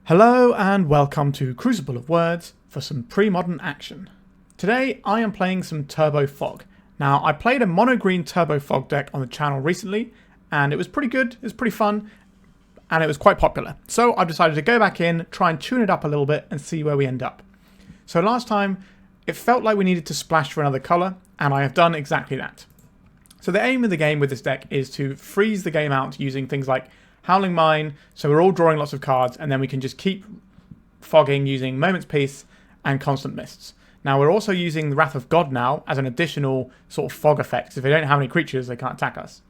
Hello and welcome to Crucible of Words for some pre-modern action. Today I am playing some Turbofog. Now I played a mono green Turbofog deck on the channel recently and it was pretty good, it was pretty fun and it was quite popular. So I've decided to go back in, try and tune it up a little bit and see where we end up. So last time it felt like we needed to splash for another colour and I have done exactly that. So the aim of the game with this deck is to freeze the game out using things like Howling Mine, so we're all drawing lots of cards, and then we can just keep fogging using Moment's Peace and Constant Mists. Now we're also using the Wrath of God now as an additional sort of fog effect. If they don't have any creatures, they can't attack us.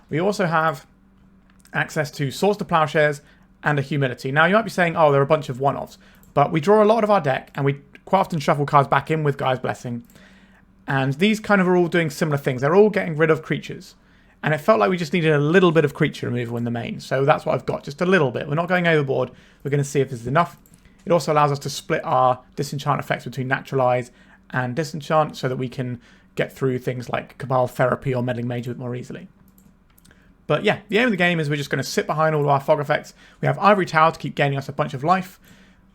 We also have access to Swords to Plowshares and a Humility. Now you might be saying, oh, they're a bunch of one-offs, but we draw a lot of our deck, and we quite often shuffle cards back in with Gaea's Blessing, and these kind of are all doing similar things. They're all getting rid of creatures. And it felt like we just needed a little bit of creature removal in the main. So that's what I've got, just a little bit. We're not going overboard. We're going to see if this is enough. It also allows us to split our Disenchant effects between Naturalize and Disenchant so that we can get through things like Cabal Therapy or Meddling Mage more easily. But yeah, the aim of the game is we're just going to sit behind all of our fog effects. We have Ivory Tower to keep gaining us a bunch of life.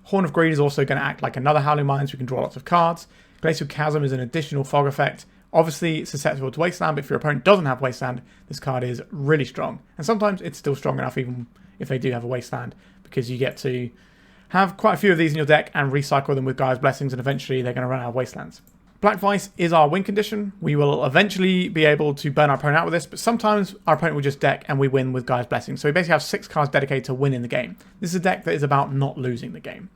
Horn of Greed is also going to act like another Howling Mine so we can draw lots of cards. Glacial Chasm is an additional fog effect. Obviously susceptible to Wasteland, but if your opponent doesn't have Wasteland, this card is really strong. And sometimes it's still strong enough even if they do have a Wasteland, because you get to have quite a few of these in your deck and recycle them with Gaea's Blessings, and eventually they're going to run out of Wastelands. Black Vise is our win condition. We will eventually be able to burn our opponent out with this, but sometimes our opponent will just deck and we win with Gaea's Blessings. So we basically have 6 cards dedicated to winning the game. This is a deck that is about not losing the game.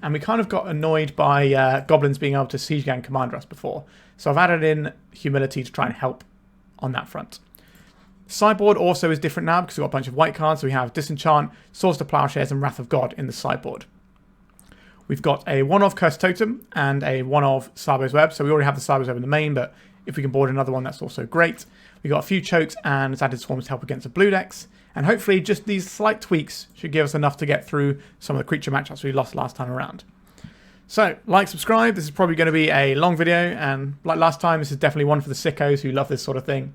And we kind of got annoyed by goblins being able to siege gang commander us before. So I've added in Humility to try and help on that front. Sideboard also is different now because we've got a bunch of white cards. So we have Disenchant, Swords to Plowshares and Wrath of God in the sideboard. We've got a one-of Cursed Totem and a one-of Tsabo's Web. So we already have the Tsabo's Web in the main, but if we can board another one, that's also great. We've got a few chokes and Xantid Swarms to help against the blue decks. And hopefully just these slight tweaks should give us enough to get through some of the creature matchups we lost last time around. So, like, subscribe. This is probably going to be a long video, and like last time, this is definitely one for the sickos who love this sort of thing.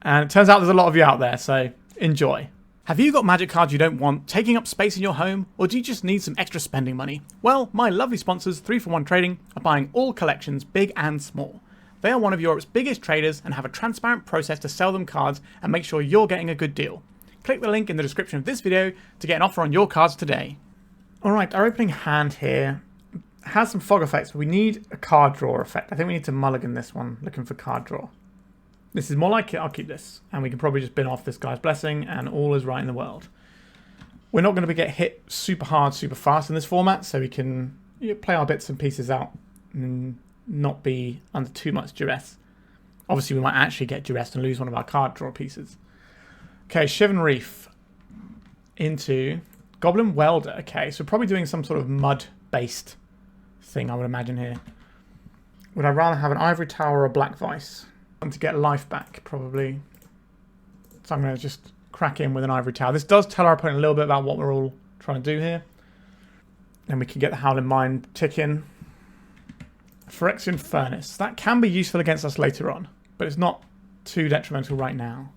And it turns out there's a lot of you out there, so enjoy. Have you got magic cards you don't want taking up space in your home, or do you just need some extra spending money? Well, my lovely sponsors, 3for1 Trading, are buying all collections, big and small. They are one of Europe's biggest traders and have a transparent process to sell them cards and make sure you're getting a good deal. Click the link in the description of this video to get an offer on your cards today. Alright, our opening hand here has some fog effects, but we need a card draw effect. I think we need to mulligan this one, looking for card draw. This is more like it, I'll keep this. And we can probably just bin off this Gaea's Blessing and all is right in the world. We're not going to get hit super hard, super fast in this format, so we can play our bits and pieces out and not be under too much duress. Obviously we might actually get duress and lose one of our card draw pieces. Okay, Shivan Reef into Goblin Welder. Okay, so probably doing some sort of mud-based thing, I would imagine here. Would I rather have an Ivory Tower or a Black Vise? I want to get life back, probably. So I'm going to just crack in with an Ivory Tower. This does tell our opponent a little bit about what we're all trying to do here. Then we can get the Howling Mine ticking. Phyrexian Furnace. That can be useful against us later on, but it's not too detrimental right now.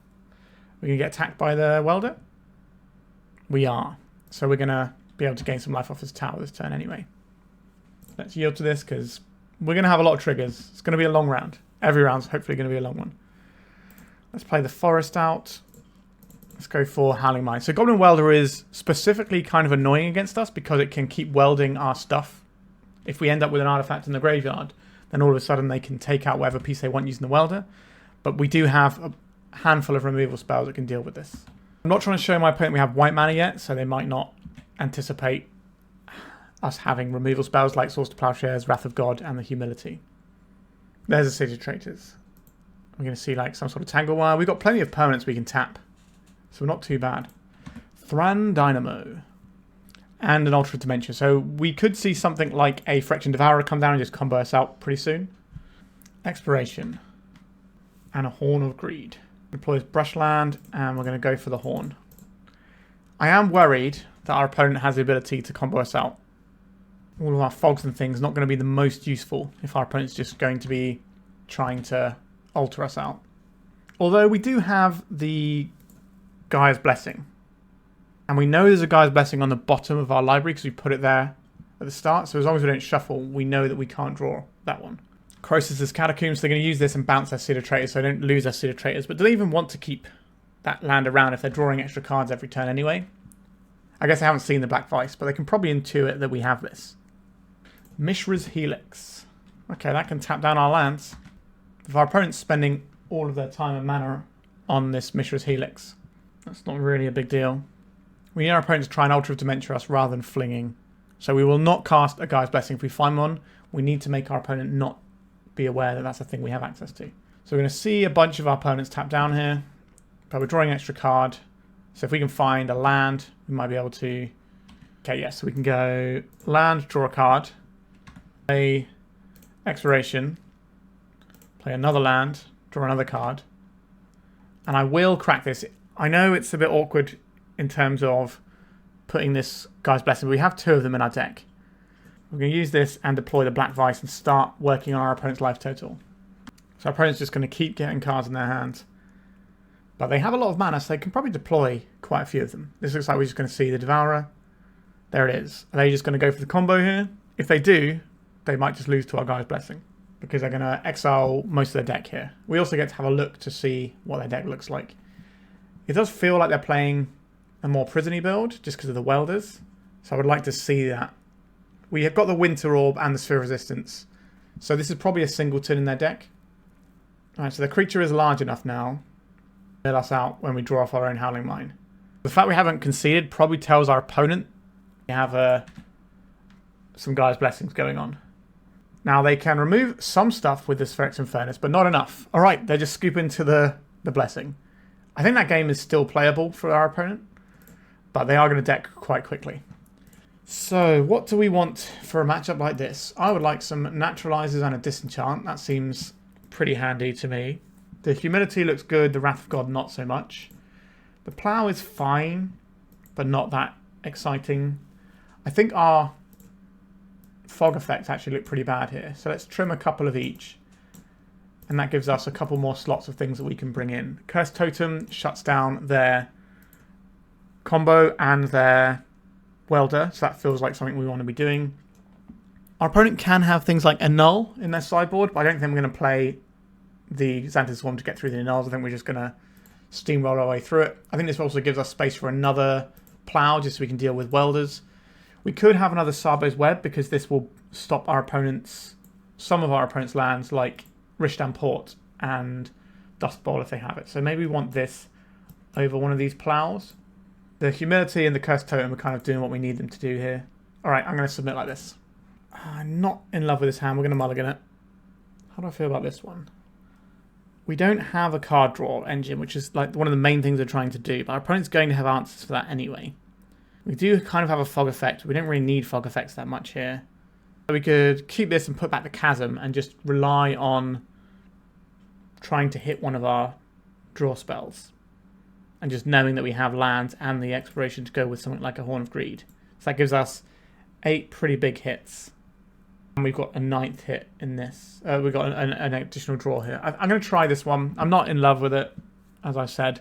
We're going to get attacked by the Welder? We are. So we're going to be able to gain some life off this tower this turn anyway. Let's yield to this because we're going to have a lot of triggers. It's going to be a long round. Every round's hopefully going to be a long one. Let's play the Forest out. Let's go for Howling Mine. So Goblin Welder is specifically kind of annoying against us because it can keep welding our stuff. If we end up with an artifact in the graveyard, then all of a sudden they can take out whatever piece they want using the Welder. But we do have a handful of removal spells that can deal with this. I'm not trying to show my opponent we have white mana yet, so they might not anticipate us having removal spells like Swords to Plowshares, Wrath of God, and the Humility. There's a City of Traitors. We're going to see like some sort of Tangle Wire. We've got plenty of permanents we can tap, so we're not too bad. Thran Dynamo. And an Alternate Dimension. So we could see something like a Phyrexian Devourer come down and just combo us out pretty soon. Exploration. And a Horn of Greed. Deploys Brushland, and we're going to go for the Horn. I am worried that our opponent has the ability to combo us out. All of our fogs and things not going to be the most useful if our opponent's just going to be trying to alter us out. Although we do have the Gaea's Blessing, And we know there's a Gaia's Blessing on the bottom of our library because we put it there at the start. So as long as we don't shuffle, we know that we can't draw that one. Croesus's Catacombs, they're going to use this and bounce their Seed of Traitors so they don't lose their Seed of Traitors. But do they even want to keep that land around if they're drawing extra cards every turn anyway? I guess I haven't seen the Black Vise, but they can probably intuit that we have this. Mishra's Helix. Okay, that can tap down our lands. If our opponent's spending all of their time and mana on this Mishra's Helix, that's not really a big deal. We need our opponent to try and Ultra Dementia us rather than flinging. So we will not cast a Gaia's Blessing. If we find one, we need to make our opponent not be aware that that's a thing we have access to. So we're going to see a bunch of our opponents tap down here, but we're drawing an extra card. So if we can find a land, we might be able to... Okay, yes, so we can go land, draw a card, play Exploration, play another land, draw another card, and I will crack this. I know it's a bit awkward in terms of putting this Gaia's Blessing, but we have two of them in our deck. We're going to use this and deploy the Black Vise and start working on our opponent's life total. So our opponent's just going to keep getting cards in their hands. But they have a lot of mana, so they can probably deploy quite a few of them. This looks like we're just going to see the Devourer. There it is. Are they just going to go for the combo here? If they do, they might just lose to our Gaia's Blessing, because they're going to exile most of their deck here. We also get to have a look to see what their deck looks like. It does feel like they're playing a more prisony build, just because of the Welders. So I would like to see that. We have got the Winter Orb and the Sphere of Resistance. So this is probably a singleton in their deck. Alright, so the creature is large enough now to bail us out when we draw off our own Howling Mine. The fact we haven't conceded probably tells our opponent we have some Gaia's Blessings going on. Now they can remove some stuff with the Spherex Infernus, but not enough. Alright, they're just scooping to the Blessing. I think that game is still playable for our opponent, but they are going to deck quite quickly. So, what do we want for a matchup like this? I would like some Naturalizes and a Disenchant. That seems pretty handy to me. The Humidity looks good, the Wrath of God not so much. The Plow is fine, but not that exciting. I think our Fog effects actually look pretty bad here. So let's trim a couple of each. And that gives us a couple more slots of things that we can bring in. Cursed Totem shuts down their combo and their Welder, so that feels like something we want to be doing. Our opponent can have things like Annul in their sideboard, but I don't think we're going to play the Xantid Swarm to get through the Annuls. I think we're just going to steamroll our way through it. I think this also gives us space for another Plow, just so we can deal with Welders. We could have another Tsabo's Web, because this will stop our opponents, some of our opponents' lands, like Rishdan Port and Dust Bowl if they have it. So maybe we want this over one of these Plows. The Humility and the Cursed Totem are kind of doing what we need them to do here. Alright, I'm going to submit like this. I'm not in love with this hand. We're going to mulligan it. How do I feel about this one? We don't have a card draw engine, which is like one of the main things we're trying to do. But our opponent's going to have answers for that anyway. We do kind of have a Fog effect. We don't really need Fog effects that much here. So we could keep this and put back the Chasm and just rely on trying to hit one of our draw spells. And just knowing that we have lands and the exploration to go with something like a Horn of Greed. So that gives us 8 pretty big hits. And we've got a 9th hit in this. We've got an additional draw here. I'm going to try this one. I'm not in love with it, as I said.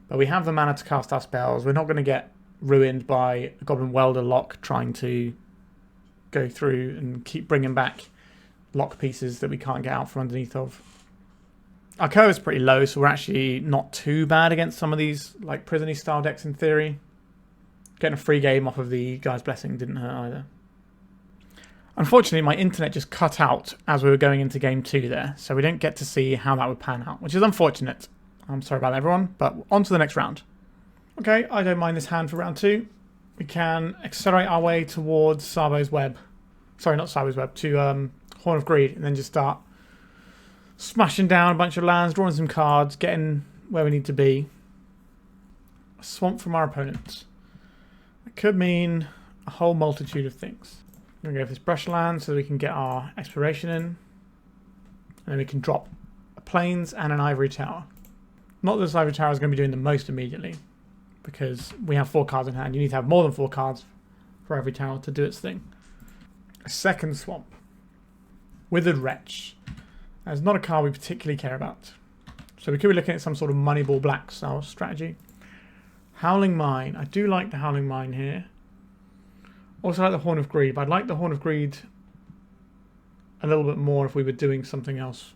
But we have the mana to cast our spells. We're not going to get ruined by a Goblin Welder lock trying to go through and keep bringing back lock pieces that we can't get out from underneath of. Our curve is pretty low, so we're actually not too bad against some of these like Prisony style decks in theory. Getting a free game off of the Gaia's Blessing didn't hurt either. Unfortunately, my internet just cut out as we were going into game 2 there, so we didn't get to see how that would pan out, which is unfortunate. I'm sorry about that, everyone, but on to the next round. Okay, I don't mind this hand for round 2. We can accelerate our way towards Tsabo's Web. Sorry, not Tsabo's Web, to Horn of Greed, and then just start smashing down a bunch of lands, drawing some cards, getting where we need to be. A swamp from our opponents. It could mean a whole multitude of things. I'm going to go for this Brushland so we can get our exploration in. And then we can drop a Plains and an Ivory Tower. Not that this Ivory Tower is going to be doing the most immediately, because we have 4 cards in hand. You need to have more than 4 cards for every tower to do its thing. A second swamp. Withered Wretch. That's not a card we particularly care about. So we could be looking at some sort of Moneyball Black style strategy. Howling Mine. I do like the Howling Mine here. Also like the Horn of Greed, but I'd like the Horn of Greed a little bit more if we were doing something else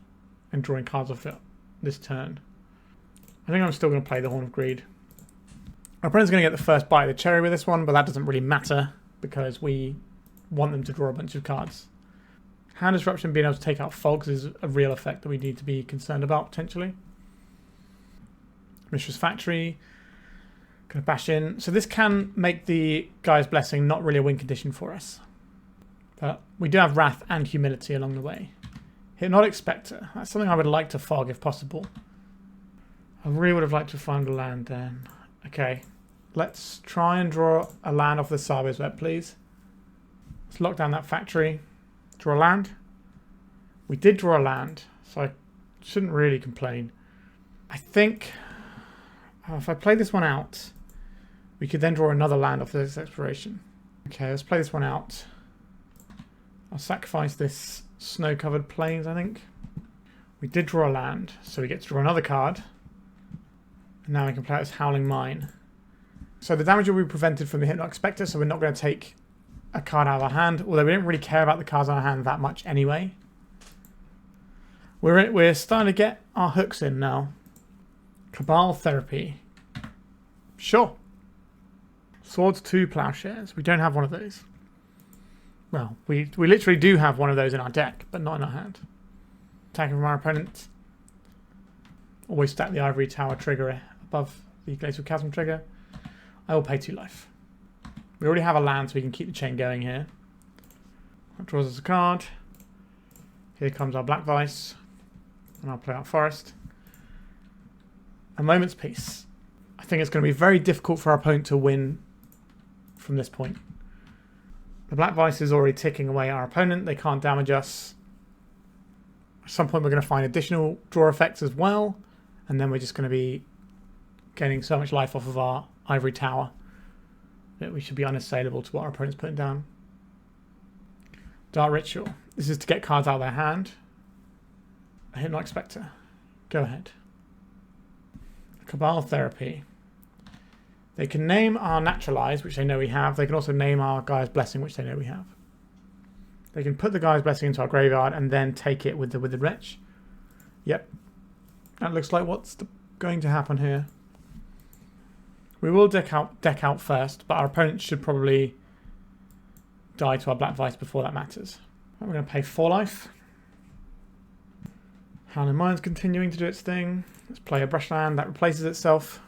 and drawing cards off it this turn. I think I'm still going to play the Horn of Greed. Our opponent's going to get the first bite of the cherry with this one, but that doesn't really matter because we want them to draw a bunch of cards. Hand Disruption being able to take out fogs is a real effect that we need to be concerned about, potentially. Mishra's Factory. Going to bash in. So this can make the Gaia's Blessing not really a win condition for us. But we do have Wrath and Humility along the way. Hypnotic Spectre. That's something I would like to fog if possible. I really would have liked to find a land then. Okay. Let's try and draw a land off the Tsabo's Web, please. Let's lock down that factory. Draw a land. We did draw a land, so I shouldn't really complain. I think if I play this one out, we could then draw another land off this exploration. Okay, let's play this one out. I'll sacrifice this snow-covered plains, I think. We did draw a land, so we get to draw another card. And now we can play out this Howling Mine. So the damage will be prevented from the Hypnotic Spectre, so we're not going to take a card out of our hand, although we don't really care about the cards on our hand that much anyway. We're starting to get our hooks in now. Cabal Therapy. Sure. Swords 2 Plowshares. We don't have one of those. Well, we literally do have one of those in our deck, but not in our hand. Attacking from our opponent. Always stack the Ivory Tower trigger above the Glacial Chasm trigger. I will pay 2 life. We already have a land, so we can keep the chain going here. That draws us a card. Here comes our Black Vise. And I'll play out Forest. A Moment's Peace. I think it's going to be very difficult for our opponent to win from this point. The Black Vise is already ticking away our opponent. They can't damage us. At some point we're going to find additional draw effects as well. And then we're just going to be gaining so much life off of our Ivory Tower that we should be unassailable to what our opponent's putting down. Dark Ritual. This is to get cards out of their hand. A Hypnotic Spectre. Go ahead. Cabal Therapy. They can name our Naturalize, which they know we have. They can also name our Gaia's Blessing, which they know we have. They can put the Gaia's Blessing into our graveyard and then take it with the Withered Wretch. Yep. That looks like what's going to happen here. We will deck out first, but our opponent should probably die to our Black Vise before that matters. We're going to pay 4 life. Howling Mine's continuing to do its thing. Let's play a Brushland that replaces itself.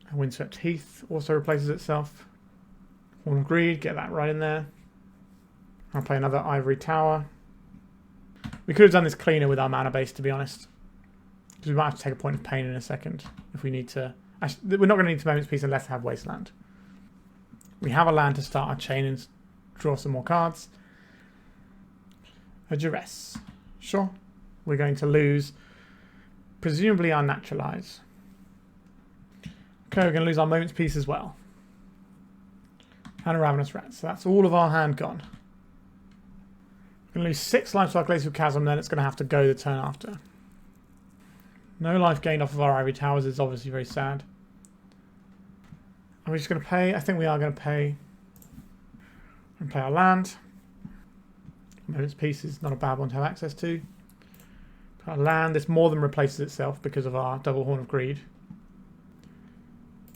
And Windswept Heath also replaces itself. Horn of Greed, get that right in there. I'll play another Ivory Tower. We could have done this cleaner with our mana base, to be honest. Because we might have to take a point of pain in a second if we need to. Actually, we're not going to need to Moment's Peace unless we have Wasteland. We have a land to start our chain and draw some more cards. A Duress. Sure. We're going to lose, presumably, our Naturalize. Okay, we're going to lose our Moment's Peace as well. And a Ravenous Rat. So that's all of our hand gone. We're going to lose 6 life to our Glacial Chasm, then it's going to have to go the turn after. No life gained off of our Ivory Towers is obviously very sad. Are we just going to pay? I think we are going to pay. And play our land. Moment's Peace is not a bad one to have access to. Our land, this more than replaces itself because of our double Horn of Greed.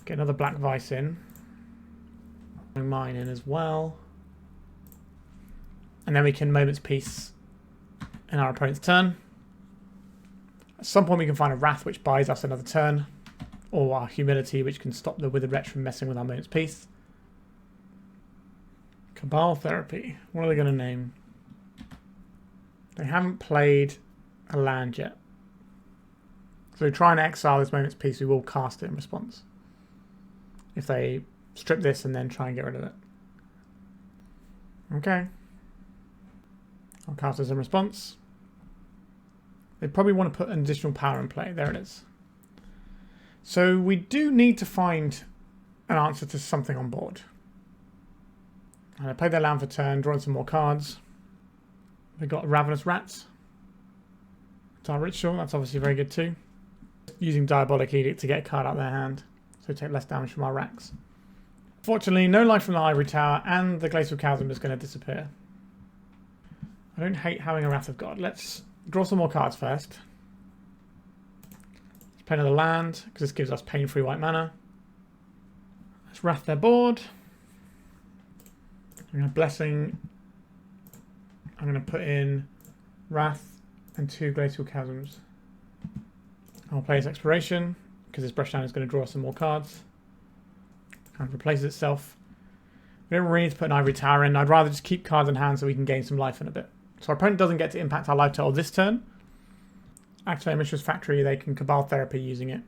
Get another Black Vise in. Mine in as well. And then we can Moment's Peace in our opponent's turn. At some point we can find a Wrath which buys us another turn. Or our Humility which can stop the Withered Wretch from messing with our Moment's Peace. Cabal Therapy. What are they going to name? They haven't played a land yet. So try and exile this Moment's Peace, we will cast it in response. If they strip this and then try and get rid of it. Okay. I'll cast this in response. They probably want to put an additional power in play. There it is. So we do need to find an answer to something on board. And I played their land for turn, drawing some more cards. We've got Ravenous Rats. Dark Ritual, that's obviously very good too. Using Diabolic Edict to get a card out of their hand. so take less damage from our racks. Fortunately, no life from the Ivory Tower, and the Glacial Chasm is going to disappear. I don't hate having a Wrath of God. Let's draw some more cards first. Let's play another land, because this gives us pain-free white mana. Let's Wrath their board. I'm going to Blessing. I'm going to put in Wrath and 2 Glacial Chasms. I'll play his Exploration, because this Brushland is going to draw some more cards. Kind of replaces itself. We don't really need to put an Ivory Tower in. I'd rather just keep cards in hand so we can gain some life in a bit. So our opponent doesn't get to impact our life total this turn. Activate a Mishra's Factory, they can Cabal Therapy using it.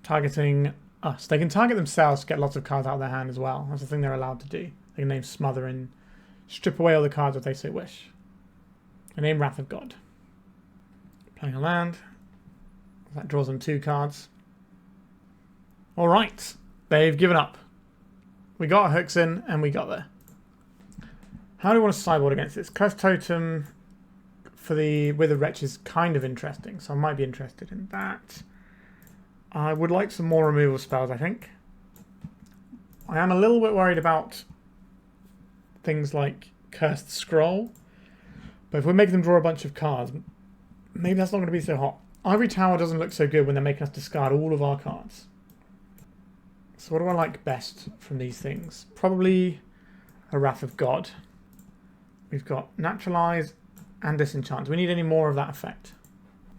Targeting us. They can target themselves to get lots of cards out of their hand as well. That's the thing they're allowed to do. They can name Smother and strip away all the cards if they so wish. And name Wrath of God. Playing a land. That draws them 2 cards. Alright. They've given up. We got our hooks in and we got there. How do we want to sideboard against this? Cursed Totem for the Withered Wretch is kind of interesting, so I might be interested in that. I would like some more removal spells, I think. I am a little bit worried about things like Cursed Scroll, but if we're making them draw a bunch of cards, maybe that's not going to be so hot. Ivory Tower doesn't look so good when they're making us discard all of our cards. So what do I like best from these things? Probably a Wrath of God. We've got Naturalize and Disenchant. Do we need any more of that effect?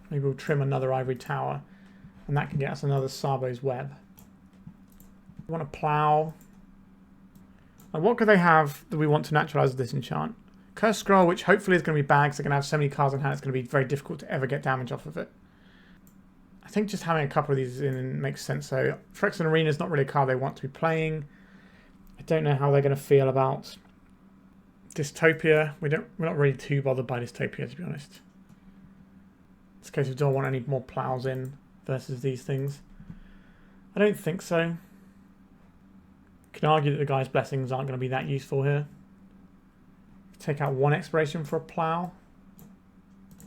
Maybe we'll trim another Ivory Tower, and that can get us another Tsabo's Web. We want to Plow. Like, what could they have that we want to Naturalize Disenchant? Cursed Scroll, which hopefully is going to be bad because they're going to have so many cards in hand, it's going to be very difficult to ever get damage off of it. I think just having a couple of these in makes sense. So Phyrexian Arena is not really a card they want to be playing. I don't know how they're going to feel about Dystopia. We're not really too bothered by Dystopia, to be honest. It's a case of do I want any more plows in versus these things. I don't think so. You can argue that the guy's blessings aren't going to be that useful here. Take out 1 Exploration for a plow.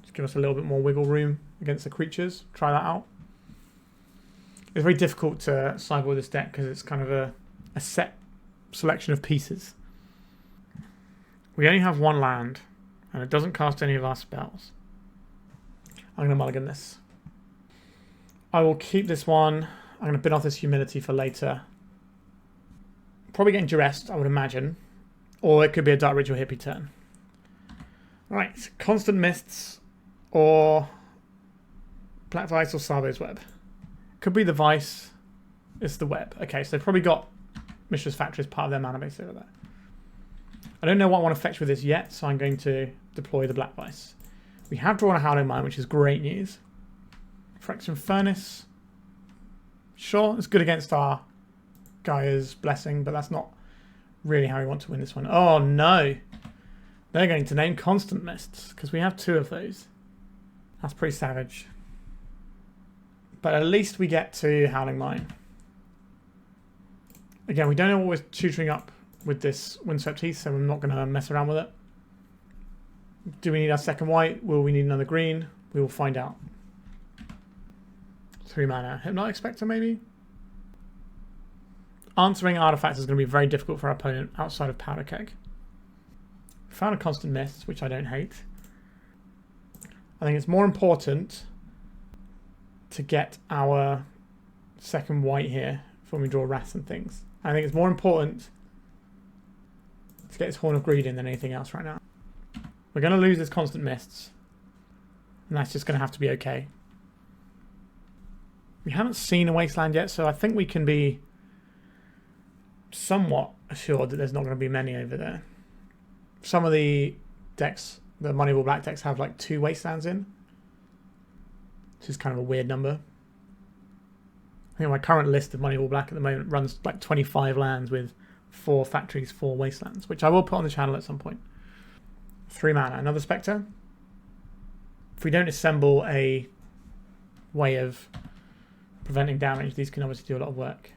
Just give us a little bit more wiggle room against the creatures. Try that out. It's very difficult to sideboard this deck because it's kind of a set selection of pieces. We only have 1 land, and it doesn't cast any of our spells. I'm going to mulligan this. I will keep this one. I'm going to bin off this Humility for later. Probably getting duressed, I would imagine. Or it could be a Dark Ritual hippie turn. Right, Constant Mists or Black Vise or Tsabo's Web. Could be the Vice. It's the Web. Okay, so they've probably got Mishra's Factory as part of their mana base over there. I don't know what I want to fetch with this yet, so I'm going to deploy the Black Vise. We have drawn a Howling Mine, which is great news. Phyrexian Furnace. Sure, it's good against our Gaea's Blessing, but that's not really how we want to win this one. Oh no! They're going to name Constant Mists, because we have 2 of those. That's pretty savage. But at least we get to Howling Mine. Again, we don't know what we're tutoring up with this Windswept Heath, so I'm not going to mess around with it. Do we need our second white? Will we need another green? We will find out. 3 mana. Hypnotic Spectre, maybe? Answering artifacts is going to be very difficult for our opponent outside of Powder Keg. Found a Constant Mist, which I don't hate. I think it's more important to get our second white here when we draw wraths and things. I think it's more important to get this Horn of Greed in than anything else right now. We're going to lose this Constant Mists, and that's just going to have to be okay. We haven't seen a Wasteland yet, so I think we can be somewhat assured that there's not going to be many over there. Some of the decks, the Moneyball Black decks, have like 2 Wastelands in, which is kind of a weird number. I think my current list of Moneyball Black at the moment runs like 25 lands with 4 factories, 4 Wastelands, which I will put on the channel at some point. 3 mana, another Spectre. If we don't assemble a way of preventing damage, these can obviously do a lot of work.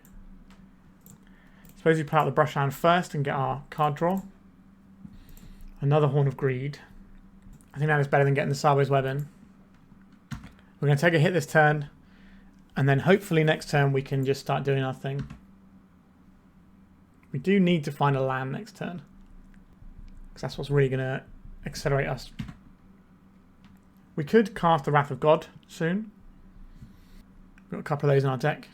Suppose we put out the Brushland first and get our card draw. Another Horn of Greed. I think that is better than getting the Tsabo's Web in. We're going to take a hit this turn, And then hopefully next turn we can just start doing our thing. We do need to find a land next turn, because that's what's really going to accelerate us. We could cast the Wrath of God soon. We've got a couple of those in our deck.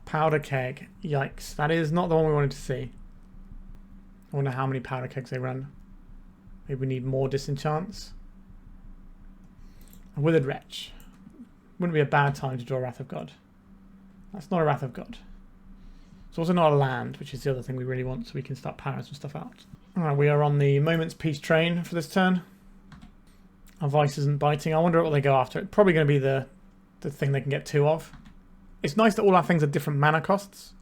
Powder Keg. Yikes. That is not the one we wanted to see. I wonder how many Powder Kegs they run. Maybe we need more Disenchants. A Withered Wretch. Wouldn't be a bad time to draw Wrath of God. That's not a Wrath of God. It's also not a land, which is the other thing we really want, so we can start powering some stuff out. Alright, we are on the Moment's Peace train for this turn. Our Vice isn't biting. I wonder what they go after. It's probably going to be the thing they can get two of. It's nice that all our things are different mana costs,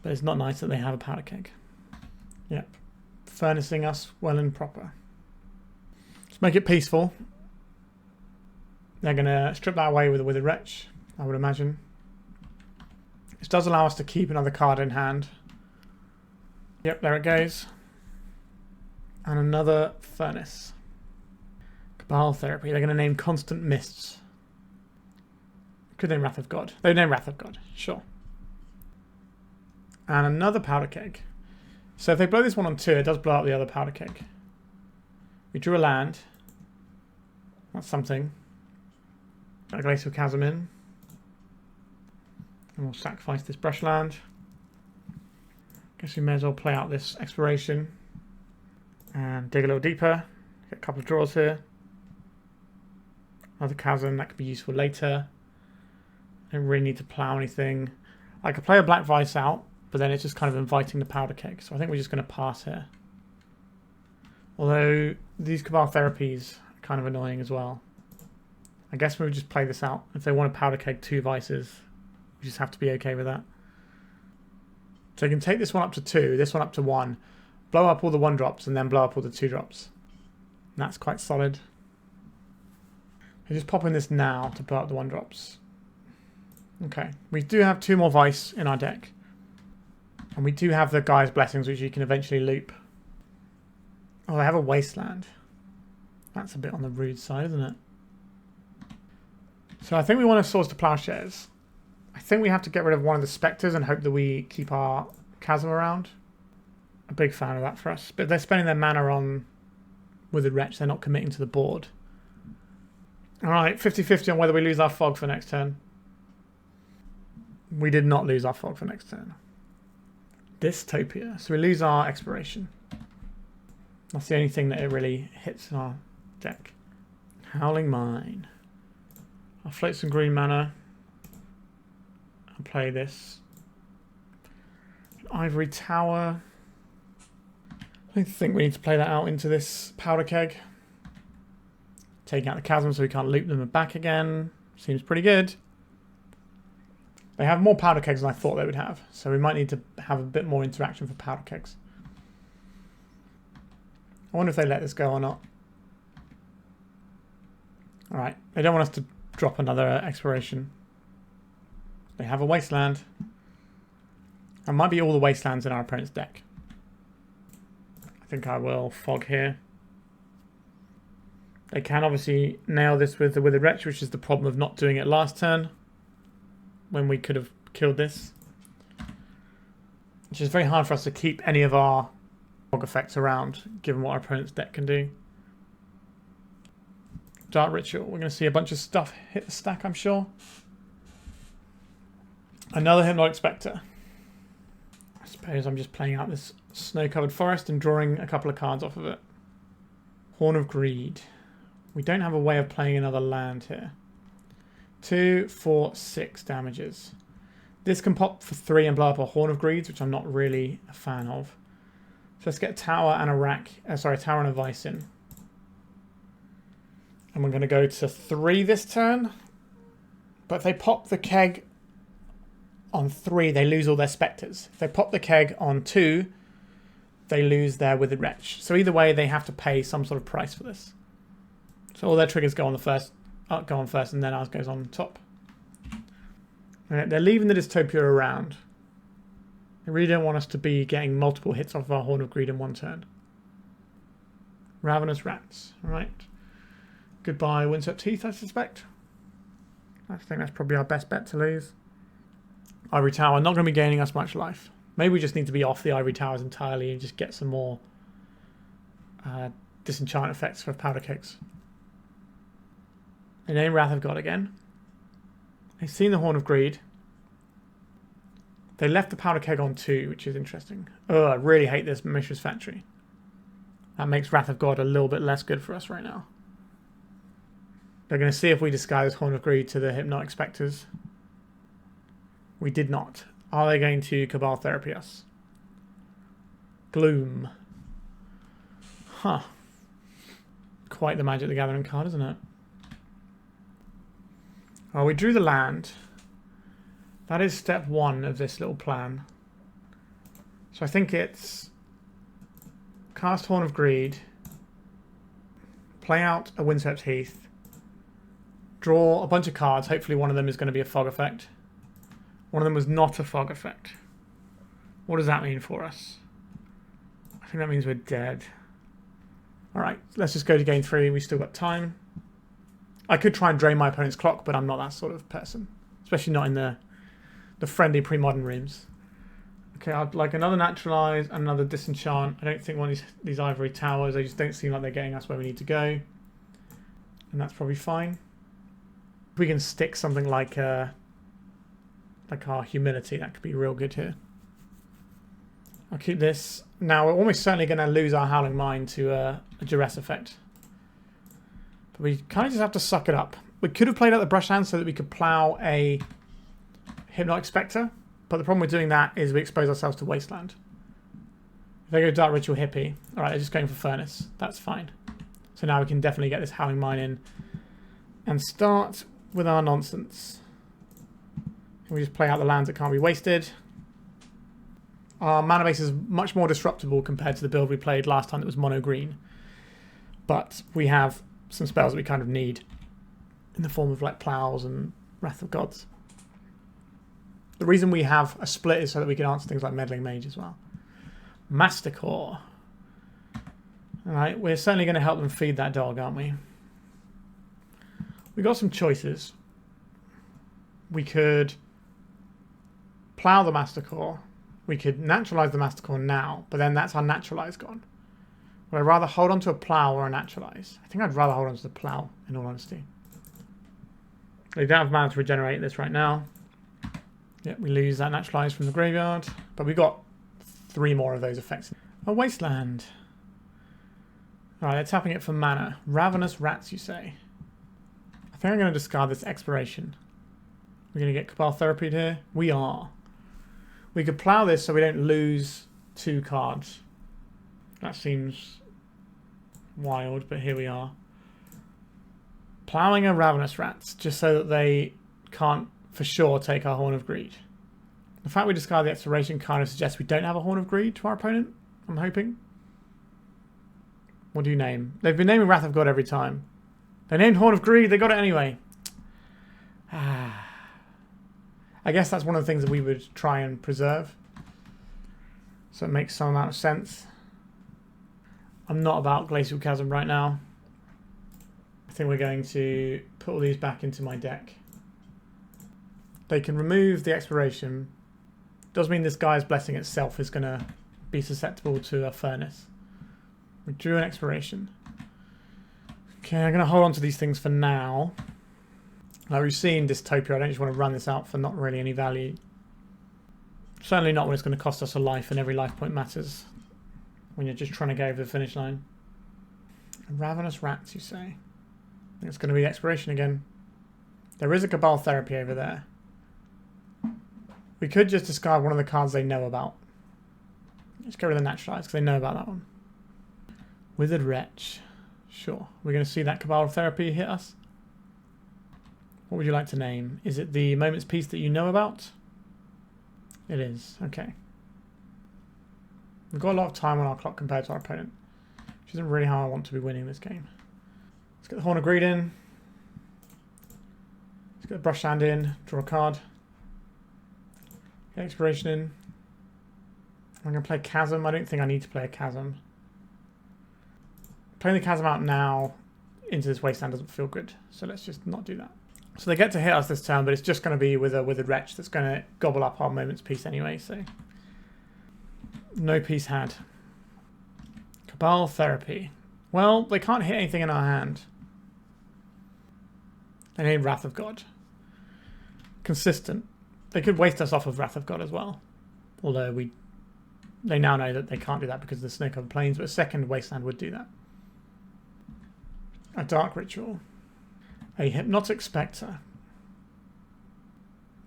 but it's not nice that they have a Powder Keg. Yep. Furnacing us well and proper. Let's make it peaceful. They're going to strip that away with a Withered Wretch, I would imagine. This does allow us to keep another card in hand. Yep, there it goes. And another Furnace. Cabal Therapy. They're going to name Constant Mists. Could name Wrath of God. They name Wrath of God, sure. And another Powder Keg. So if they blow this one on 2, it does blow up the other Powder Keg. We drew a land. That's something. Got a Glacial Chasm in. And we'll sacrifice this Brushland. Guess we may as well play out this exploration. And dig a little deeper. Get a couple of draws here. Another Chasm, that could be useful later. Don't really need to plow anything. I could play a Black Vise out, but then it's just kind of inviting the Powder Keg. So I think we're just going to pass here. Although these Cabal Therapies are kind of annoying as well. I guess we would just play this out. If they want a Powder Keg 2 Vices, we just have to be okay with that. So you can take this one up to 2, this one up to 1, blow up all the 1-drops, and then blow up all the 2-drops. And that's quite solid. We're just popping this now to blow up the 1-drops. Okay, we do have 2 more Vice in our deck. And we do have the Gaia's Blessings, which you can eventually loop. Oh, they have a Wasteland. That's a bit on the rude side, isn't it? So I think we want to source the Plowshares. I think we have to get rid of one of the Spectres and hope that we keep our Chasm around. A big fan of that for us. But they're spending their mana on Withered Wretch. They're not committing to the board. Alright, 50-50 on whether we lose our Fog for next turn. We did not lose our Fog for next turn. Dystopia. So we lose our Exploration. That's the only thing that it really hits in our deck. Howling Mine. I'll float some green mana. I'll play this. Ivory Tower. I think we need to play that out into this Powder Keg. Taking out the Chasm so we can't loop them back again. Seems pretty good. They have more Powder Kegs than I thought they would have. So we might need to have a bit more interaction for Powder Kegs. I wonder if they let this go or not. Alright, they don't want us to drop another Exploration. They have a Wasteland. That might be all the Wastelands in our opponent's deck. I think I will Fog here. They can obviously nail this with the Withered Wretch, which is the problem of not doing it last turn, when we could have killed this. Which is very hard for us to keep any of our Fog effects around, given what our opponent's deck can do. Dark Ritual. We're going to see a bunch of stuff hit the stack, I'm sure. Another Hypnotic Spectre. I suppose I'm just playing out this snow-covered forest and drawing a couple of cards off of it. Horn of Greed. We don't have a way of playing another land here. 2, 4, 6 damages. This can pop for 3 and blow up a Horn of Greed, which I'm not really a fan of. So let's get a tower and a rack. Sorry, a tower and a Vice in. And we're going to go to 3 this turn. But if they pop the keg on 3, they lose all their Spectres. If they pop the keg on 2, they lose their Withered Wretch. So either way, they have to pay some sort of price for this. So all their triggers go on first, and then ours goes on top. Right, they're leaving the Dystopia around. They really don't want us to be getting multiple hits off of our Horn of Greed in one turn. Ravenous Rats. All right. Goodbye, Windswept Heath, I suspect. I think that's probably our best bet to lose. Ivory Tower, not going to be gaining us much life. Maybe we just need to be off the Ivory Towers entirely and just get some more disenchant effects for powder kegs. They name Wrath of God again. They've seen the Horn of Greed. They left the powder keg on 2, which is interesting. Oh, I really hate this Mishra's Factory. That makes Wrath of God a little bit less good for us right now. They're going to see if we disguise Horn of Greed to the Hypnotic Spectres. We did not. Are they going to Cabal Therapy us? Gloom. Huh. Quite the Magic the Gathering card, isn't it? Well, we drew the land. That is step 1 of this little plan. So I think it's cast Horn of Greed, play out a Windswept Heath, draw a bunch of cards. Hopefully one of them is going to be a fog effect. One of them was not a fog effect. What does that mean for us? I think that means we're dead. Alright, let's just go to game 3. We still got time. I could try and drain my opponent's clock, but I'm not that sort of person. Especially not in the friendly pre-modern rooms. Okay, I'd like another Naturalize, another Disenchant. I don't think one of these Ivory Towers. They just don't seem like they're getting us where we need to go. And that's probably fine. If we can stick something like our Humility, that could be real good here. I'll keep this. Now, we're almost certainly going to lose our Howling Mine to a Duress effect. But we kind of just have to suck it up. We could have played out the Brushland so that we could plow a Hypnotic Spectre. But the problem with doing that is we expose ourselves to Wasteland. If they go Dark Ritual Hippie, alright, they're just going for Furnace. That's fine. So now we can definitely get this Howling Mine in and start with our nonsense. We just play out the lands that can't be wasted. Our mana base is much more disruptible compared to the build we played last time that was mono green. But we have some spells that we kind of need in the form of like Plows and Wrath of Gods. The reason we have a split is so that we can answer things like Meddling Mage as well. Mastercore. Alright, we're certainly going to help them feed that dog, aren't we? We got some choices. We could plow the Mastercore. We could naturalize the Mastercore now, but then that's our Naturalize gone. Would I rather hold on to a plow or a Naturalize? I think I'd rather hold on to the plow, in all honesty. We don't have mana to regenerate this right now. Yep, we lose that Naturalize from the graveyard, but we got 3 more of those effects. A Wasteland. Alright, they're tapping it for mana. Ravenous Rats, you say? I think I'm going to discard this Exploration. We're going to get Cabal Therapied here. We are. We could plow this so we don't lose 2 cards. That seems wild, but here we are. Plowing a Ravenous Rats, just so that they can't for sure take our Horn of Greed. The fact we discard the Exploration kind of suggests we don't have a Horn of Greed to our opponent, I'm hoping. What do you name? They've been naming Wrath of God every time. They named Horn of Greed, they got it anyway. I guess that's one of the things that we would try and preserve. So it makes some amount of sense. I'm not about Glacial Chasm right now. I think we're going to put all these back into my deck. They can remove the Exploration. Does mean this Gaia's Blessing itself is going to be susceptible to a Furnace. We drew an Exploration. Okay, I'm going to hold on to these things for now. Like we've seen Dystopia, I don't just want to run this out for not really any value. Certainly not when it's going to cost us a life and every life point matters. When you're just trying to get over the finish line. Ravenous Rats, you say? I think it's going to be the Exploration again. There is a Cabal Therapy over there. We could just discard one of the cards they know about. Let's get rid of the Naturalize because they know about that one. Withered Wretch. Sure. We're going to see that Cabal Therapy hit us. What would you like to name? Is it the Moment's Peace that you know about? It is. Okay. We've got a lot of time on our clock compared to our opponent, which isn't really how I want to be winning this game. Let's get the Horn of Greed in. Let's get the Brushland in. Draw a card. Get Exploration in. I'm going to play Chasm. I don't think I need to play a Chasm. Playing the Chasm out now into this Wasteland doesn't feel good, so let's just not do that. So they get to hit us this turn, but it's just going to be with a Withered Wretch that's going to gobble up our Moment's Peace anyway, so... No peace had. Cabal Therapy. Well, they can't hit anything in our hand. They need Wrath of God. Consistent. They could waste us off of Wrath of God as well. Although they now know that they can't do that because of the Snow-Covered Plains, but a second Wasteland would do that. A Dark Ritual. A Hypnotic Spectre.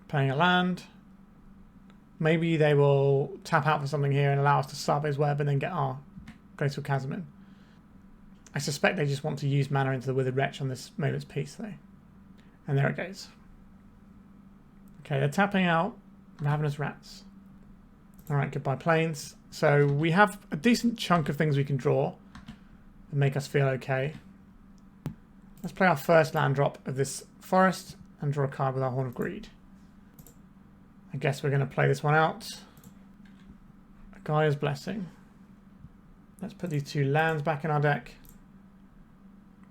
Playing a land. Maybe they will tap out for something here and allow us to Tsabo's Web and then get our Glacial Chasm in. I suspect they just want to use mana into the Withered Wretch on this Moment's Peace though. And there it goes. Okay, they're tapping out Ravenous Rats. Alright, goodbye Plains. So we have a decent chunk of things we can draw and make us feel okay. Let's play our first land drop of this forest and draw a card with our Horn of Greed. I guess we're going to play this one out. Gaea's Blessing. Let's put these two lands back in our deck.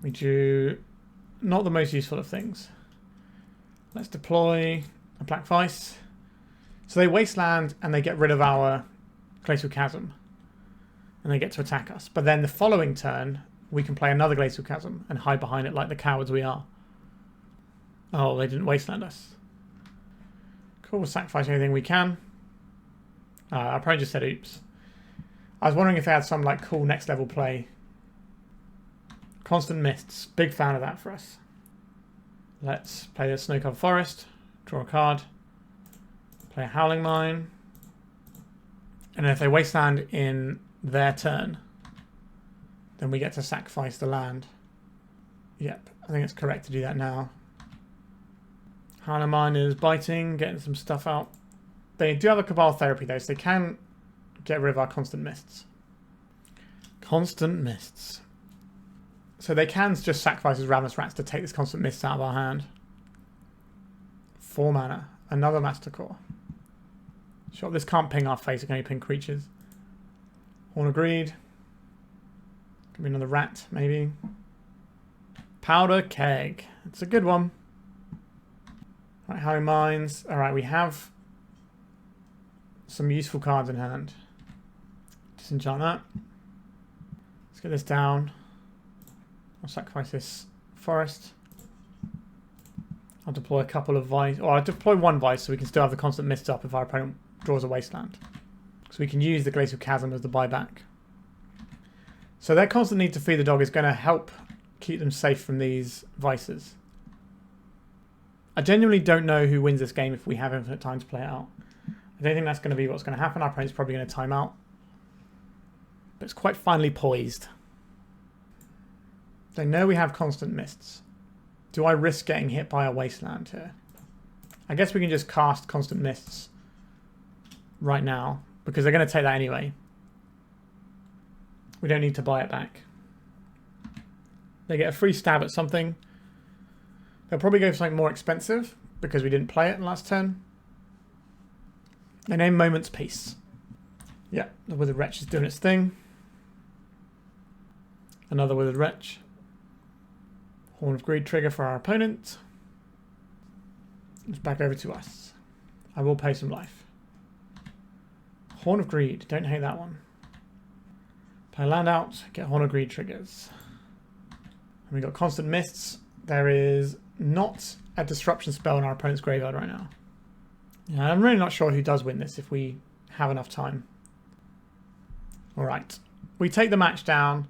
We do not the most useful of things. Let's deploy a Black Vise. So they waste land and they get rid of our Glacial Chasm. And they get to attack us. But then the following turn, we can play another Glacial Chasm and hide behind it like the cowards we are. Oh, they didn't wasteland us. Cool, we'll sacrifice anything we can. I probably just said oops. I was wondering if they had some like cool next level play. Constant Mists, big fan of that for us. Let's play the Snow-Covered Forest, draw a card, play a Howling Mine, and if they wasteland in their turn, then we get to sacrifice the land. Yep, I think it's correct to do that now. Howling Mine is biting, getting some stuff out. They do have a Cabal Therapy though, so they can get rid of our Constant Mists. Constant Mists. So they can just sacrifice as Ravenous Rats to take this Constant Mists out of our hand. 4 mana. Another Mastercore. Sure, this can't ping our face, it can only ping creatures. Horn of Greed. Could be another rat, maybe. Powder Keg. It's a good one. Right, Howling Mines. Alright, we have some useful cards in hand. Disenchant that. Let's get this down. I'll sacrifice this forest. I'll deploy a couple of Vice. Or I'll deploy one Vice so we can still have the Constant Mists up if our opponent draws a Wasteland. So we can use the Glacial Chasm as the buyback. So their constant need to feed the dog is going to help keep them safe from these Vices. I genuinely don't know who wins this game if we have infinite time to play it out. I don't think that's going to be what's going to happen. Our opponent's probably going to time out. But it's quite finely poised. They know we have Constant Mists. Do I risk getting hit by a Wasteland here? I guess we can just cast Constant Mists right now, because they're going to take that anyway. We don't need to buy it back. They get a free stab at something. They'll probably go for something more expensive, because we didn't play it in the last turn. They name Moment's Peace. Yeah, the Withered Wretch is doing its thing. Another Withered Wretch. Horn of Greed trigger for our opponent. It's back over to us. I will pay some life. Horn of Greed. Don't hate that one. Play land out. Get Horn of Greed triggers. And we've got Constant Mists. There is not a disruption spell in our opponent's graveyard right now. Yeah, I'm really not sure who does win this if we have enough time. Alright. We take the match down.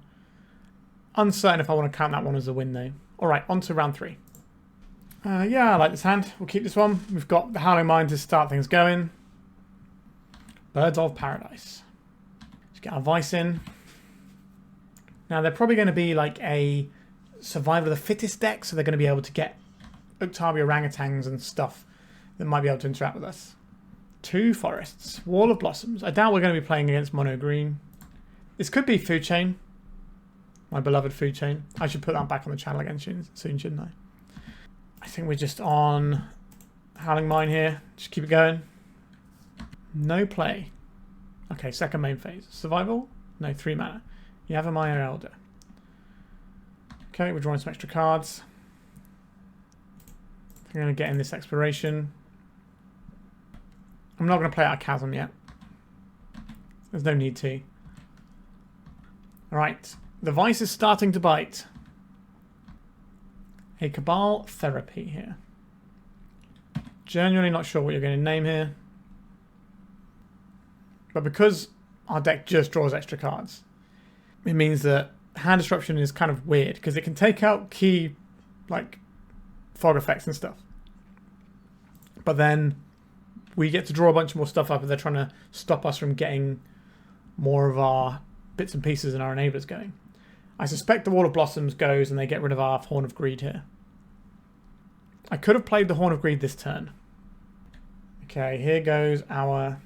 Uncertain if I want to count that one as a win though. Alright, on to round 3. Yeah, I like this hand. We'll keep this one. We've got the Howling Mine to start things going. Birds of Paradise. Let's get our Vice in. Now, they're probably going to be like a Survival of the Fittest deck, so they're going to be able to get Octavia orangutans and stuff that might be able to interact with us. 2 forests. Wall of Blossoms. I doubt we're going to be playing against mono green. This could be Food Chain. My beloved Food Chain. I should put that back on the channel again soon, shouldn't I? I think we're just on Howling Mine here. Just keep it going. No play. Okay, second main phase. Survival? No, 3 mana. Yavimaya Elder. Okay, we're drawing some extra cards. I'm going to get in this exploration. I'm not going to play out a chasm yet. There's no need to. Alright, the Vice is starting to bite. A Cabal Therapy here. Genuinely not sure what you're going to name here. But because our deck just draws extra cards, it means that hand disruption is kind of weird because it can take out key, like, fog effects and stuff. But then we get to draw a bunch more stuff up and they're trying to stop us from getting more of our bits and pieces and our enablers going. I suspect the Wall of Blossoms goes and they get rid of our Horn of Greed here. I could have played the Horn of Greed this turn. Okay, here goes our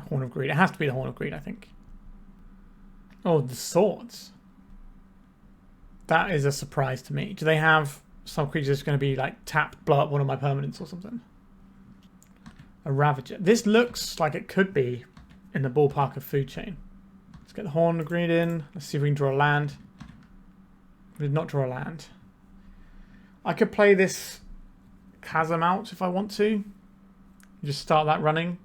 Horn of Greed. It has to be the Horn of Greed, I think. Oh, the Swords. That is a surprise to me. Do they have some creature that's going to be like tap, blow up one of my permanents or something? A Ravager. This looks like it could be in the ballpark of Food Chain. Let's get the Horn of Greed in. Let's see if we can draw a land. We did not draw a land. I could play this Chasm out if I want to. Just start that running.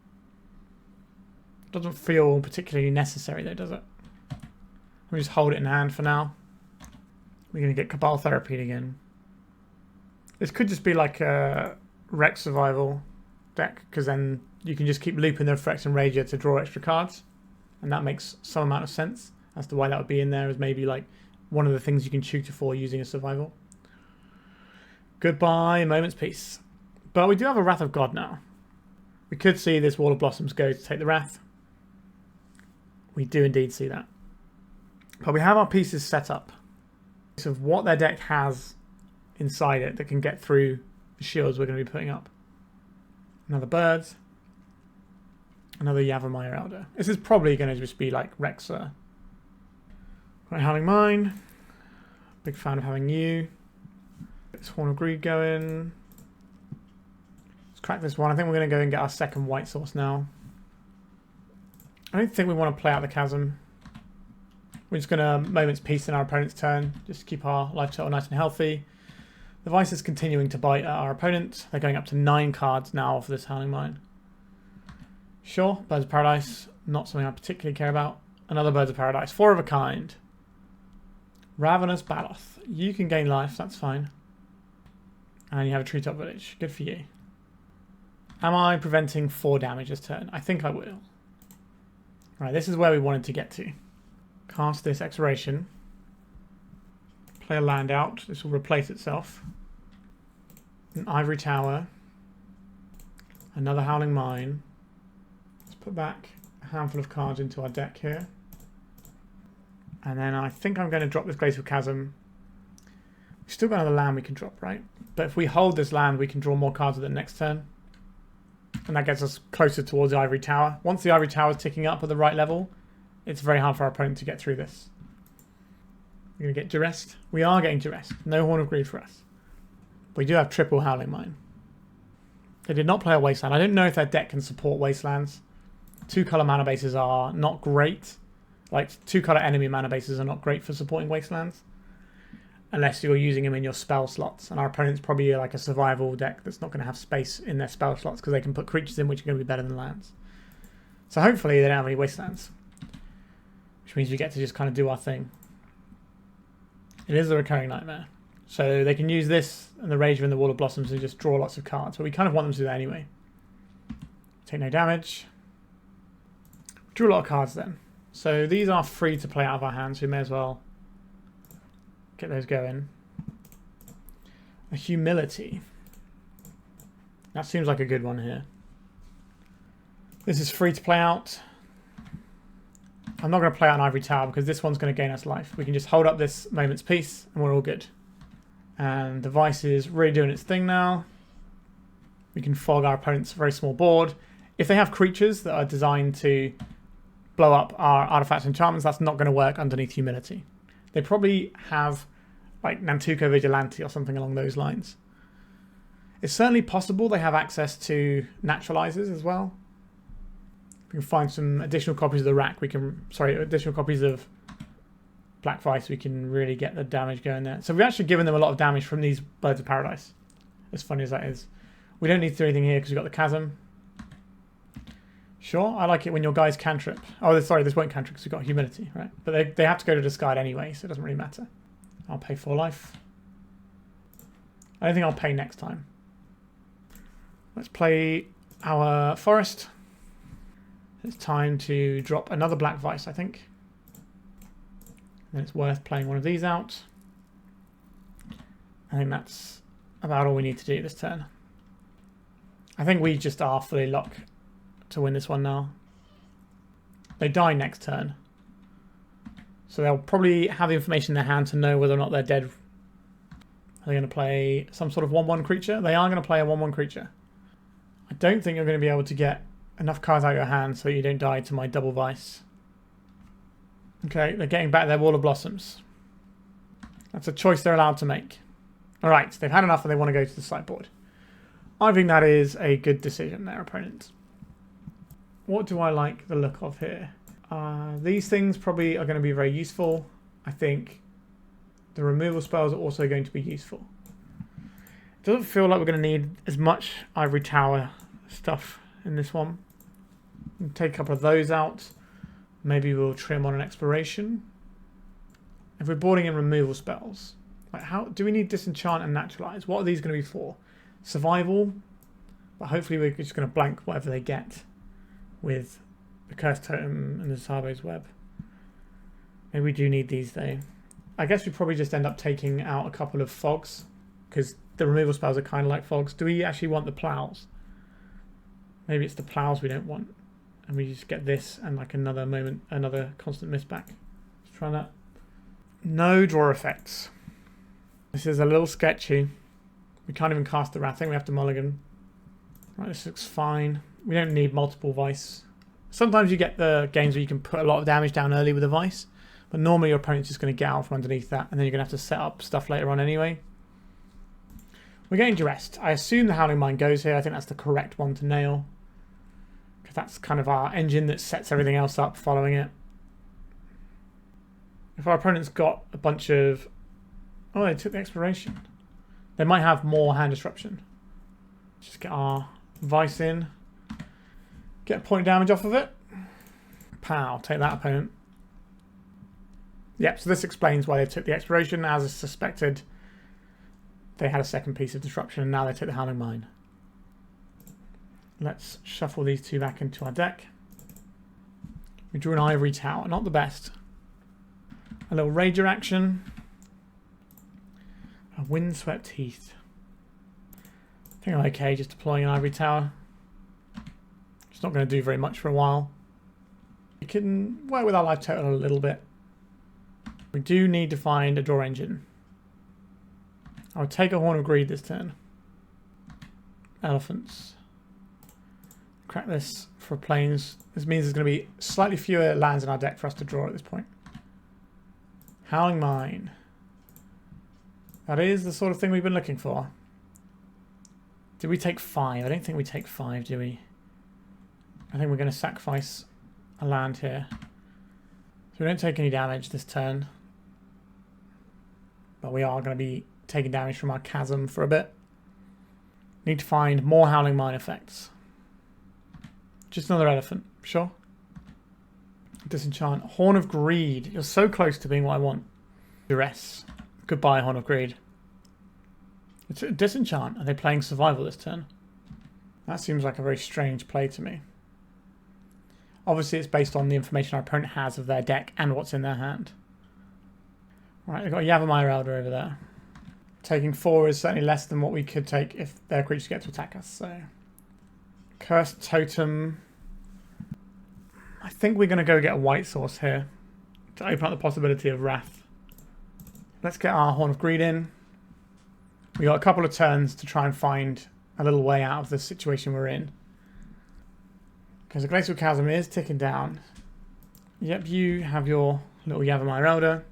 Doesn't feel particularly necessary though, does it? Let me just hold it in hand for now. We're going to get Cabal Therapy again. This could just be like a Wreck Survival deck, because then you can just keep looping the effects and Rager to draw extra cards. And that makes some amount of sense as to why that would be in there, as maybe like one of the things you can tutor for using a survival. Goodbye, Moment's Peace. But we do have a Wrath of God now. We could see this Wall of Blossoms go to take the Wrath. We do indeed see that. But we have our pieces set up. So of what their deck has inside it that can get through the shields we're going to be putting up. Another Birds. Another Yavimaya Elder. This is probably going to just be like Rexer. Right, Howling Mine. Big fan of having you. Get this Horn of Greed going. Let's crack this one. I think we're going to go and get our second white source now. I don't think we want to play out the Chasm. We're just going to Moment's Peace in our opponent's turn. Just to keep our life total nice and healthy. The Vice is continuing to bite at our opponent. They're going up to 9 cards now for this Howling Mine. Sure, Birds of Paradise. Not something I particularly care about. Another Birds of Paradise. 4 of a kind. Ravenous Baloth. You can gain life, that's fine. And you have a Treetop Village. Good for you. Am I preventing 4 damage this turn? I think I will. Right, this is where we wanted to get to. Cast this Exoration. Play a land out. This will replace itself. An Ivory Tower. Another Howling Mine. Let's put back a handful of cards into our deck here. And then I think I'm going to drop this Glacial Chasm. We've still got another land we can drop, right? But if we hold this land, we can draw more cards at the next turn. And that gets us closer towards the Ivory Tower. Once the Ivory Tower is ticking up at the right level, it's very hard for our opponent to get through this. We're going to get duressed. We are getting duressed. No Horn of Greed for us. We do have triple Howling Mine. They did not play a Wasteland. I don't know if their deck can support Wastelands. 2-color mana bases are not great. Like, 2-color enemy mana bases are not great for supporting Wastelands. Unless you're using them in your spell slots. And our opponent's probably like a survival deck that's not going to have space in their spell slots because they can put creatures in which are going to be better than lands. So hopefully they don't have any Wastelands. Which means we get to just kind of do our thing. It is a recurring nightmare. So they can use this and the Rager and the Wall of Blossoms to just draw lots of cards. But we kind of want them to do that anyway. Take no damage. Drew a lot of cards then. So these are free to play out of our hands. So we may as well get those going. A Humility. That seems like a good one here. This is free to play out. I'm not going to play out an Ivory Tower because this one's going to gain us life. We can just hold up this Moment's Peace and we're all good. And the Vice is really doing its thing now. We can fog our opponent's very small board. If they have creatures that are designed to blow up our artifacts and enchantments, that's not going to work underneath Humility. They probably have like Nantuko Vigilante or something along those lines. It's certainly possible they have access to Naturalizes as well. We can find some additional copies of the rack. Additional copies of Black Vise. We can really get the damage going there. So we've actually given them a lot of damage from these Birds of Paradise. as funny as that is. We don't need to do anything here because we've got the chasm. Sure, I like it when your guys cantrip. Oh, sorry, this won't cantrip because we've got humidity, right? But they have to go to discard anyway, so it doesn't really matter. I'll pay 4 life. I don't think I'll pay next time. Let's play our forest. It's time to drop another Black Vise, I think. And it's worth playing one of these out. I think that's about all we need to do this turn. I think we just are fully locked to win this one now. They die next turn. So they'll probably have the information in their hand to know whether or not they're dead. Are they going to play some sort of 1/1 creature? They are going to play a 1/1 creature. I don't think you're going to be able to get enough cards out of your hand so you don't die to my double Vice. Okay, they're getting back their Wall of Blossoms. That's a choice they're allowed to make. Alright, they've had enough and they want to go to the sideboard. I think that is a good decision, their opponent. What do I like the look of here? These things probably are going to be very useful. I think the removal spells are also going to be useful. It doesn't feel like we're going to need as much Ivory Tower stuff in this one. We'll take a couple of those out. Maybe we'll trim on an Exploration. If we're boarding in removal spells, like how do we need Disenchant and Naturalize? What are these going to be for? Survival, but hopefully we're just going to blank whatever they get with the Cursed Totem and the Tsabo's Web. Maybe we do need these though. I guess we probably just end up taking out a couple of fogs because the removal spells are kind of like fogs. Do we actually want the plows? Maybe it's the plows we don't want. And we just get this and like another constant miss back. Let's try that. No draw effects. This is a little sketchy. We can't even cast the rat. I think we have to mulligan. Right, this looks fine. We don't need multiple Vice. Sometimes you get the games where you can put a lot of damage down early with a Vice, but normally your opponent's just going to get out from underneath that, and then you're going to have to set up stuff later on anyway. We're getting duressed. I assume the Howling Mine goes here. I think that's the correct one to nail, because that's kind of our engine that sets everything else up following it. If our opponent's got a bunch of... Oh, they took the Exploration. They might have more hand disruption. Just get our Vice in. Get a point of damage off of it. Pow, take that, opponent. Yep, so this explains why they took the Exploration. As suspected, they had a second piece of disruption and now they took the Howling Mine. Let's shuffle these two back into our deck. We drew an Ivory Tower, not the best. A little Rager action. A Windswept Heath. I think I'm okay just deploying an Ivory Tower. It's not going to do very much for a while. We can work with our life total a little bit. We do need to find a draw engine. I would take a Horn of Greed this turn. Elephants. Crack this for planes. This means there's going to be slightly fewer lands in our deck for us to draw at this point. Howling Mine. That is the sort of thing we've been looking for. Did we take 5? I don't think we take 5, do we? I think we're going to sacrifice a land here. So we don't take any damage this turn. But we are going to be taking damage from our chasm for a bit. Need to find more Howling Mine effects. Just another elephant, sure. Disenchant. Horn of Greed. You're so close to being what I want. Duress. Goodbye, Horn of Greed. It's a Disenchant. Are they playing Survival this turn? That seems like a very strange play to me. Obviously, it's based on the information our opponent has of their deck and what's in their hand. Right, they've got a Yavimaya Elder over there. Taking 4 is certainly less than what we could take if their creatures get to attack us. So, Cursed Totem. I think we're going to go get a white source here to open up the possibility of Wrath. Let's get our Horn of Greed in. We got a couple of turns to try and find a little way out of the situation we're in. Because the Glacial Chasm is ticking down. Yep, you have your little Yavimaya Elder.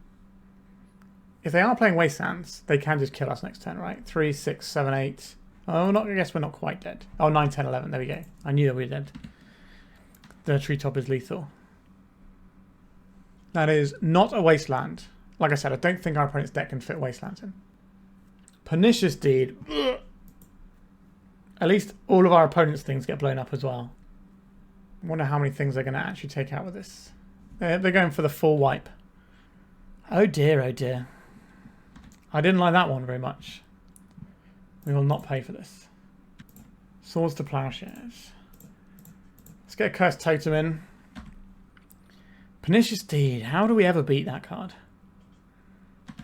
If they are playing Wastelands, they can just kill us next turn, right? 3, 6, 7, 8. Oh, I guess we're not quite dead. Oh, 9, 10, 11. There we go. I knew that we were dead. The treetop is lethal. That is not a Wasteland. Like I said, I don't think our opponent's deck can fit Wastelands in. Pernicious Deed. Ugh. At least all of our opponents' things get blown up as well. I wonder how many things they're going to actually take out with this. They're going for the full wipe. Oh dear, oh dear. I didn't like that one very much. We will not pay for this. Swords to Plowshares. Let's get a Cursed Totem in. Pernicious Deed. How do we ever beat that card?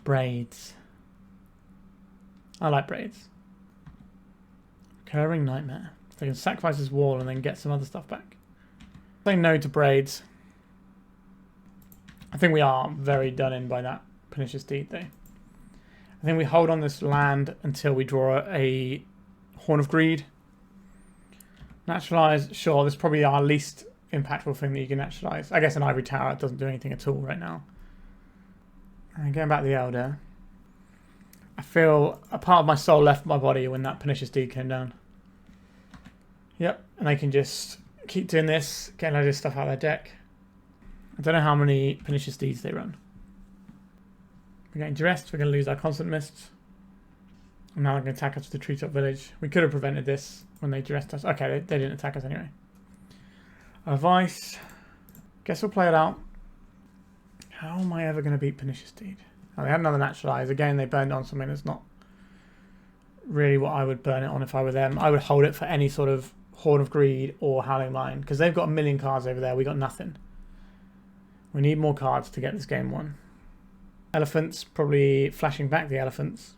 Braids. I like braids. Recurring Nightmare. So they can sacrifice this wall and then get some other stuff back. Say no to braids. I think we are very done in by that Pernicious Deed though. I think we hold on this land until we draw a Horn of Greed. Naturalize, sure, this is probably our least impactful thing that you can naturalize. I guess an Ivory Tower doesn't do anything at all right now. And getting back the Elder. I feel a part of my soul left my body when that Pernicious Deed came down. Yep, and they can just keep doing this, getting a load of stuff out of their deck. I don't know how many Pernicious Deeds they run. We're getting dressed, we're going to lose our Constant Mists. And now they're going to attack us with the Treetop Village. We could have prevented this when they dressed us. Okay, they didn't attack us anyway. Vice. Guess we'll play it out. How am I ever going to beat Pernicious Deed? Oh, they had another Naturalize. Again, they burned on something that's not really what I would burn it on if I were them. I would hold it for any sort of Horn of Greed or Howling Mine, because they've got a million cards over there. We got nothing. We need more cards to get this game won. Elephants, probably flashing back the elephants.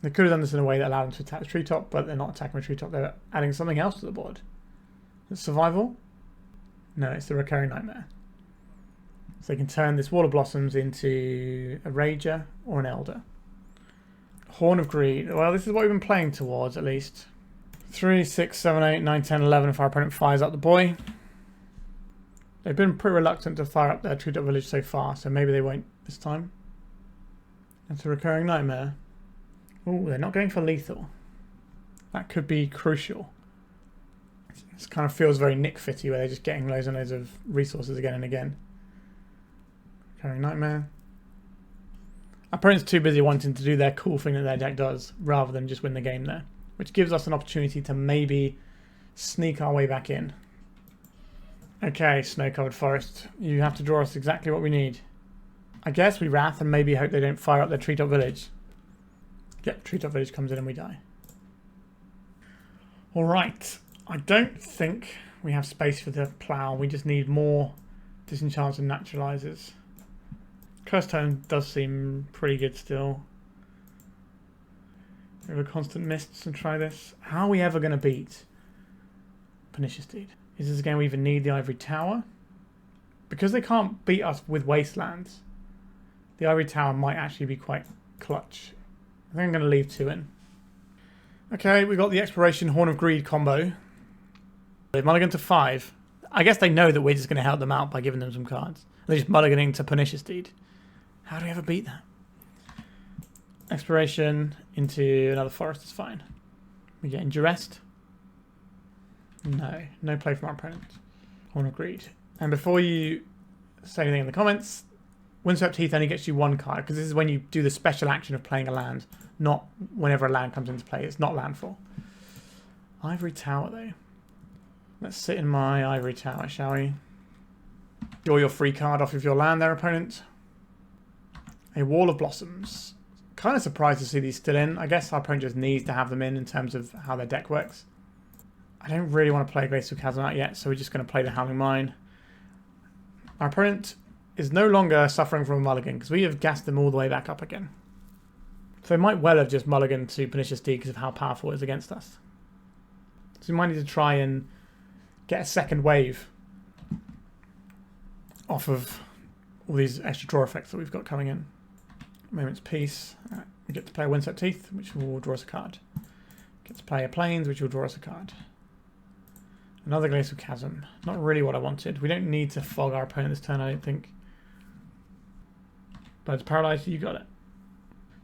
They could have done this in a way that allowed them to attack the treetop, but they're not attacking the treetop. They're adding something else to the board. Is it survival? No, it's the Recurring Nightmare. So they can turn this Wall of Blossoms into a Rager or an Elder. Horn of Greed. Well, this is what we've been playing towards, at least. 3, 6, 7, 8, 9, 10, 11 if our opponent fires up the boy. They've been pretty reluctant to fire up their Treetop Village so far, so maybe they won't this time. That's a Recurring Nightmare. Oh, they're not going for lethal. That could be crucial. This kind of feels very Nick Fitty, where they're just getting loads and loads of resources again and again. Recurring Nightmare. Our opponent's too busy wanting to do their cool thing that their deck does, rather than just win the game there. Which gives us an opportunity to maybe sneak our way back in. Okay, Snow-Covered Forest. You have to draw us exactly what we need. I guess we Wrath and maybe hope they don't fire up their Treetop Village. Yep, Treetop Village comes in and we die. Alright. I don't think we have space for the plow. We just need more Disenchants and Naturalizers. Cursed Totem does seem pretty good still. We have a Constant Mists and try this. How are we ever going to beat Pernicious Deed? Is this a game we even need the Ivory Tower? Because they can't beat us with Wastelands, the Ivory Tower might actually be quite clutch. I think I'm going to leave 2 in. Okay, we got the Exploration Horn of Greed combo. They've mulliganed to 5. I guess they know that we're just going to help them out by giving them some cards. They're just mulliganing to Pernicious Deed. How do we ever beat that? Exploration into another forest is fine. We getting duressed? No. No play from our opponent. Horn of Greed. And before you say anything in the comments, Windswept Heath only gets you 1 card, because this is when you do the special action of playing a land, not whenever a land comes into play. It's not landfall. Ivory Tower, though. Let's sit in my Ivory Tower, shall we? Draw your free card off of your land there, opponent. A Wall of Blossoms. Kind of surprised to see these still in. I guess our opponent just needs to have them in terms of how their deck works. I don't really want to play Glacial Chasm out yet, so we're just going to play the Howling Mine. Our opponent is no longer suffering from a mulligan, because we have gassed them all the way back up again. So they might well have just mulliganed to Pernicious Deed because of how powerful it is against us. So we might need to try and get a second wave off of all these extra draw effects that we've got coming in. Moment's Peace. Right, we get to play a Windswept Heath, which will draw us a card. Get to play a Plains, which will draw us a card. Another Glacial Chasm. Not really what I wanted. We don't need to fog our opponent this turn, I don't think. But it's Paralyzed, you got it.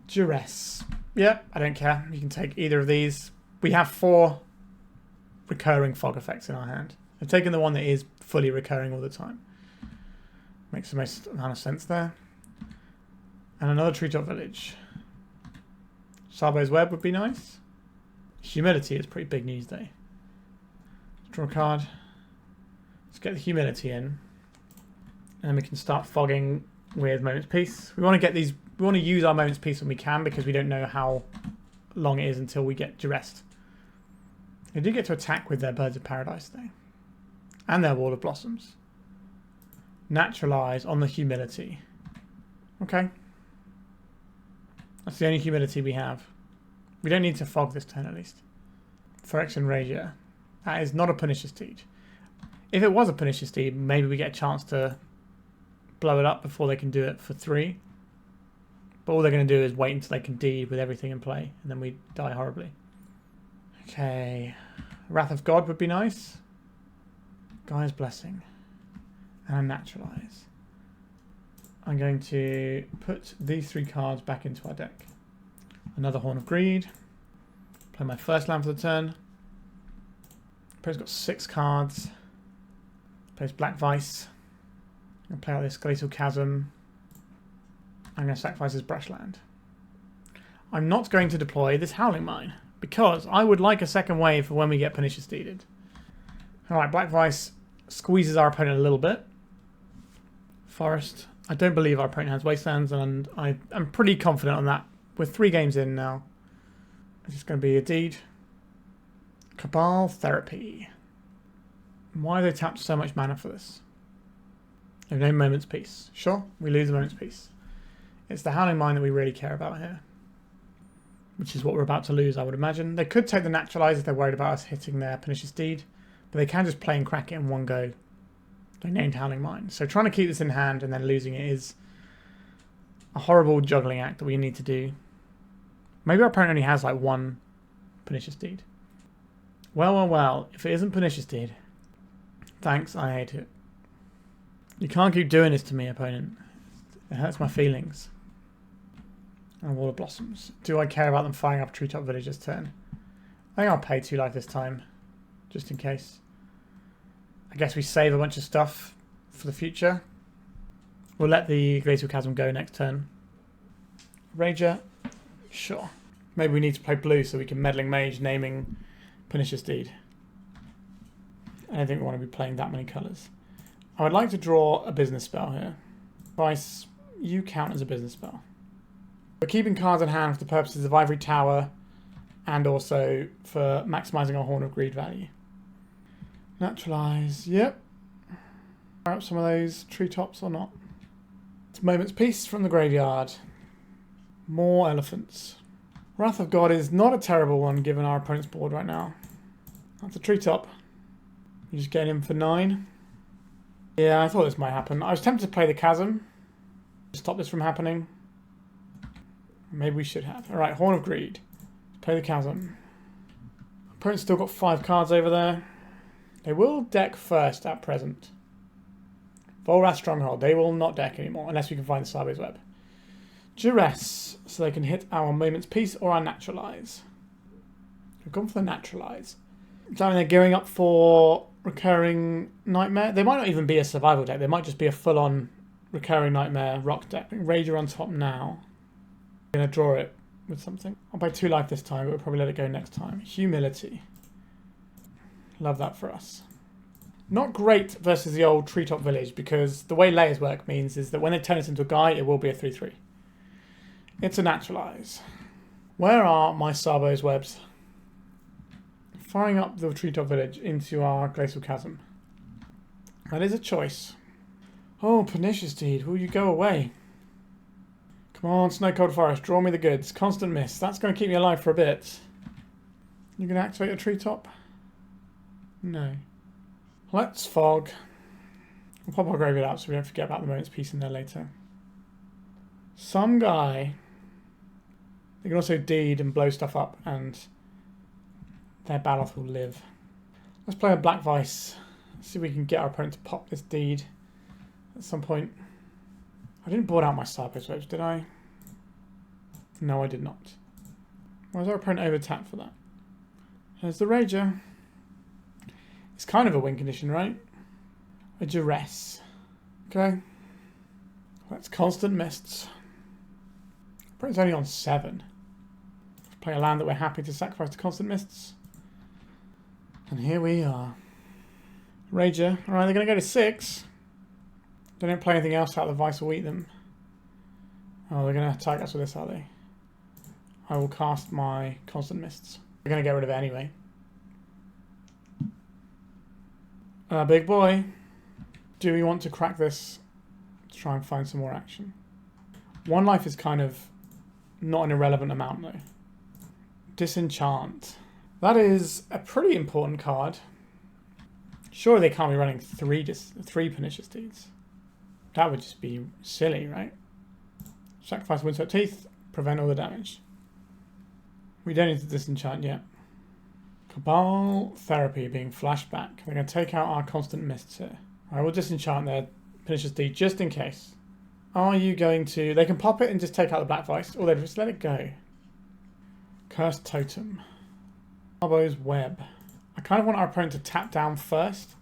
Duress. Yep, I don't care. You can take either of these. We have 4 recurring fog effects in our hand. I've taken the one that is fully recurring all the time. Makes the most amount of sense there. And another Treetop Village. Tsabo's Web would be nice. Humility is pretty big news though. Draw a card. Let's get the humility in. And then we can start fogging with Moment's Peace. We want to get these, we want to use our Moment's Peace when we can because we don't know how long it is until we get duressed. They do get to attack with their Birds of Paradise though. And their Wall of Blossoms. Naturalize on the humility. Okay. That's the only humility we have. We don't need to fog this turn at least. Phyrex and Razier. That is not a Pernicious Deed. If it was a Pernicious Deed, maybe we get a chance to blow it up before they can do it for 3. But all they're going to do is wait until they can deed with everything in play, and then we die horribly. Okay. Wrath of God would be nice. Gaea's Blessing. And Naturalize. I'm going to put these 3 cards back into our deck. Another Horn of Greed. Play my first land for the turn. Opponent's got 6 cards. Plays Black Vise. I'm going to play out this Glacial Chasm. I'm going to sacrifice his Brushland. I'm not going to deploy this Howling Mine because I would like a second wave for when we get Pernicious Deeded. Alright, Black Vise squeezes our opponent a little bit. Forest. I don't believe our opponent has Wastelands, and I'm pretty confident on that. We're 3 games in now. It's just going to be a deed. Cabal Therapy. Why have they tapped so much mana for this? They have no Moment's Peace. Sure, we lose the Moment's Peace. It's the Howling Mine that we really care about here. Which is what we're about to lose, I would imagine. They could take the Naturalize if they're worried about us hitting their Pernicious Deed. But they can just play and crack it in one go. They named Howling Mine. So trying to keep this in hand and then losing it is a horrible juggling act that we need to do. Maybe our opponent only has like 1 Pernicious Deed. Well, well, well. If it isn't Pernicious Deed, thanks, I hate it. You can't keep doing this to me, opponent. It hurts my feelings. And Wall of Blossoms. Do I care about them firing up Treetop Village this turn? I think I'll pay 2 life this time. Just in case. I guess we save a bunch of stuff for the future. We'll let the Glacial Chasm go next turn. Rager. Sure. Maybe we need to play blue so we can Meddling Mage naming Pernicious Deed. I don't think we want to be playing that many colours. I would like to draw a business spell here. Vice, you count as a business spell. We're keeping cards in hand for the purposes of Ivory Tower and also for maximising our Horn of Greed value. Naturalize, yep. Fire up some of those treetops or not. It's Moment's Peace from the graveyard. More elephants. Wrath of God is not a terrible one given our opponent's board right now. That's a treetop. You just get him for 9. Yeah, I thought this might happen. I was tempted to play the Chasm to stop this from happening. Maybe we should have. Alright, Horn of Greed. Let's play the Chasm. Opponent's still got 5 cards over there. They will deck first at present. Volrath Stronghold. They will not deck anymore unless we can find the Tsabo's Web. Duress. So they can hit our Moment's Peace or our Naturalize. We've gone for the Naturalize. Does that mean they're gearing up for Recurring Nightmare? They might not even be a survival deck. They might just be a full-on Recurring Nightmare rock deck. Rager on top now. I'm going to draw it with something. I'll buy 2 life this time, but we'll probably let it go next time. Humility. Love that for us. Not great versus the old Treetop Village, because the way layers work means is that when they turn us into a guy, it will be a 3/3. It's a Naturalize. Where are my Tsabo's Webs? Firing up the Treetop Village into our Glacial Chasm. That is a choice. Oh, Pernicious Deed, will you go away? Come on, Snow Cold Forest, draw me the goods. Constant Miss. That's going to keep me alive for a bit. You going to activate a treetop? No. Let's fog. We'll pop our graveyard out so we don't forget about the Moment's Peace in there later. Some guy. They can also deed and blow stuff up, and their Baloth will live. Let's play a Black Vise. See if we can get our opponent to pop this deed at some point. I didn't board out my Tsabo's Webs, did I? No, I did not. Why is our opponent over tapped for that? There's the Rager. It's kind of a win condition, right? A Duress. Okay. That's Constant Mists. Opponent's only on 7. Play a land that we're happy to sacrifice to Constant Mists. And here we are. Rager. Alright, they're going to go to 6. They don't play anything else out. The Vice will eat them. Oh, they're going to attack us with this, are they? I will cast my Constant Mists. We're going to get rid of it anyway. Big boy. Do we want to crack this to try and find some more action? 1 life is kind of not an irrelevant amount though. Disenchant. That is a pretty important card. Surely they can't be running 3 Pernicious Deeds. That would just be silly, right? Sacrifice Windswept Heath, prevent all the damage. We don't need to disenchant yet. Cabal Therapy being flashed back. They're going to take out our Constant Mists here. I will disenchant their Pernicious Deed just in case. Are you going to... They can pop it and just take out the Black Vise, or they just let it go. Cursed Totem. Tsabo's Web. I kind of want our opponent to tap down first,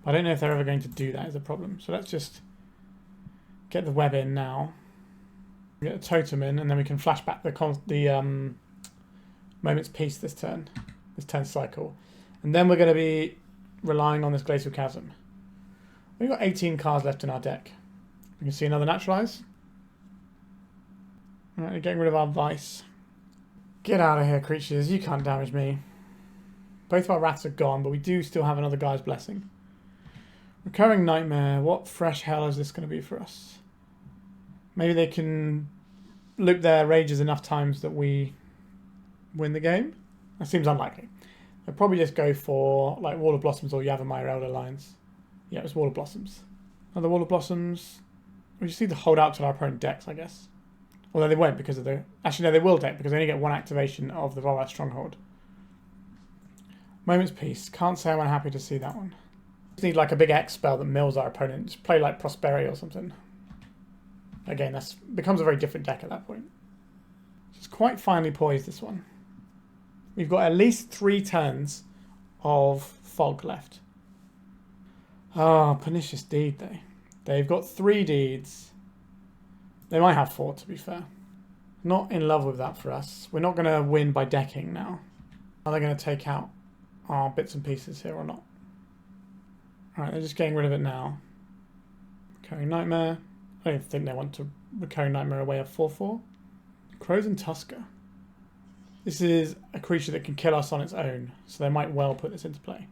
but I don't know if they're ever going to do that is a problem. So let's just get the web in now. Get the totem in, and then we can flash back the Moment's Peace this turn cycle. And then we're going to be relying on this Glacial Chasm. We've got 18 cards left in our deck. You can see another Naturalize. Alright, we're getting rid of our Vice. Get out of here, creatures. You can't damage me. Both of our Wraths are gone, but we do still have another Gaia's Blessing. Recurring Nightmare. What fresh hell is this going to be for us? Maybe they can loop their Rages enough times that we win the game? That seems unlikely. They'll probably just go for like Wall of Blossoms or Yavimaya Elder Lines. Yeah, it was Wall of Blossoms. Another Wall of Blossoms. We just need to hold out till our opponent decks, I guess. Although they won't because of the... Actually, no, they will deck because they only get 1 activation of the Volrath Stronghold. Moment's Peace. Can't say I'm unhappy to see that one. Just need like a big X spell that mills our opponent. Just play like Prosperity or something. Again, that becomes a very different deck at that point. It's quite finely poised, this one. We've got at least 3 turns of fog left. Oh, Pernicious Deed, though. They've got 3 deeds. They might have 4, to be fair. Not in love with that for us. We're not going to win by decking now. Are they going to take out our bits and pieces here or not? Alright, they're just getting rid of it now. Recurring Nightmare. I don't think they want to Recurring Nightmare away of 4/4. Crows and Tusker. This is a creature that can kill us on its own, so they might well put this into play.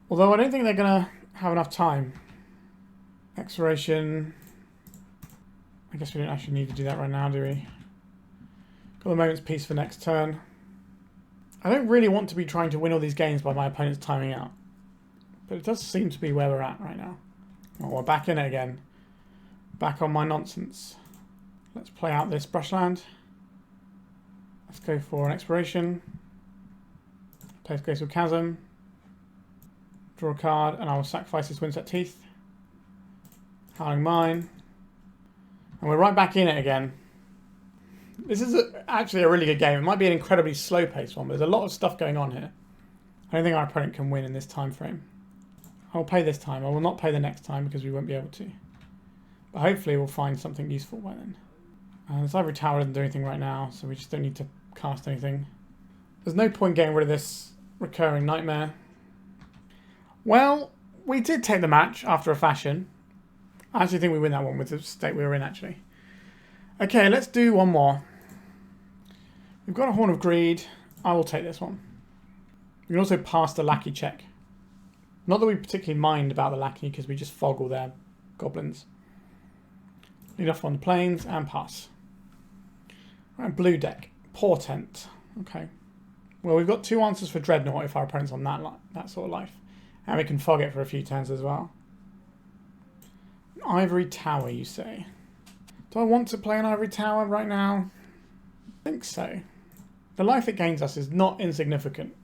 Although I don't think they're going to have enough time. Expiration. I guess we don't actually need to do that right now, do we? Got the Moment's Peace for next turn. I don't really want to be trying to win all these games by my opponent's timing out. But it does seem to be where we're at right now. Oh, we're back in it again. Back on my nonsense. Let's play out this Brushland. Let's go for an Expiration. Play Glacial Chasm. Draw a card, and I will sacrifice this Windswept Heath. Howling Mine. And we're right back in it again. This is actually a really good game. It might be an incredibly slow-paced one, but there's a lot of stuff going on here. I don't think our opponent can win in this time frame. I will play this time. I will not play the next time because we won't be able to. But hopefully we'll find something useful by then. This Ivory Tower doesn't do anything right now, so we just don't need to cast anything. There's no point getting rid of this Recurring Nightmare. Well, we did take the match after a fashion. I actually think we win that one with the state we were in, actually. Okay, let's do one more. We've got a Horn of Greed. I will take this one. We can also pass the Lackey check. Not that we particularly mind about the Lackey, because we just fog all their goblins. Lead off on the plains and pass. Right, blue deck. Portent. Okay. Well, we've got 2 answers for Dreadnought if our opponent's on that sort of life. And we can fog it for a few turns as well. Ivory Tower, you say? Do I want to play an Ivory Tower right now? I think so. The life it gains us is not insignificant.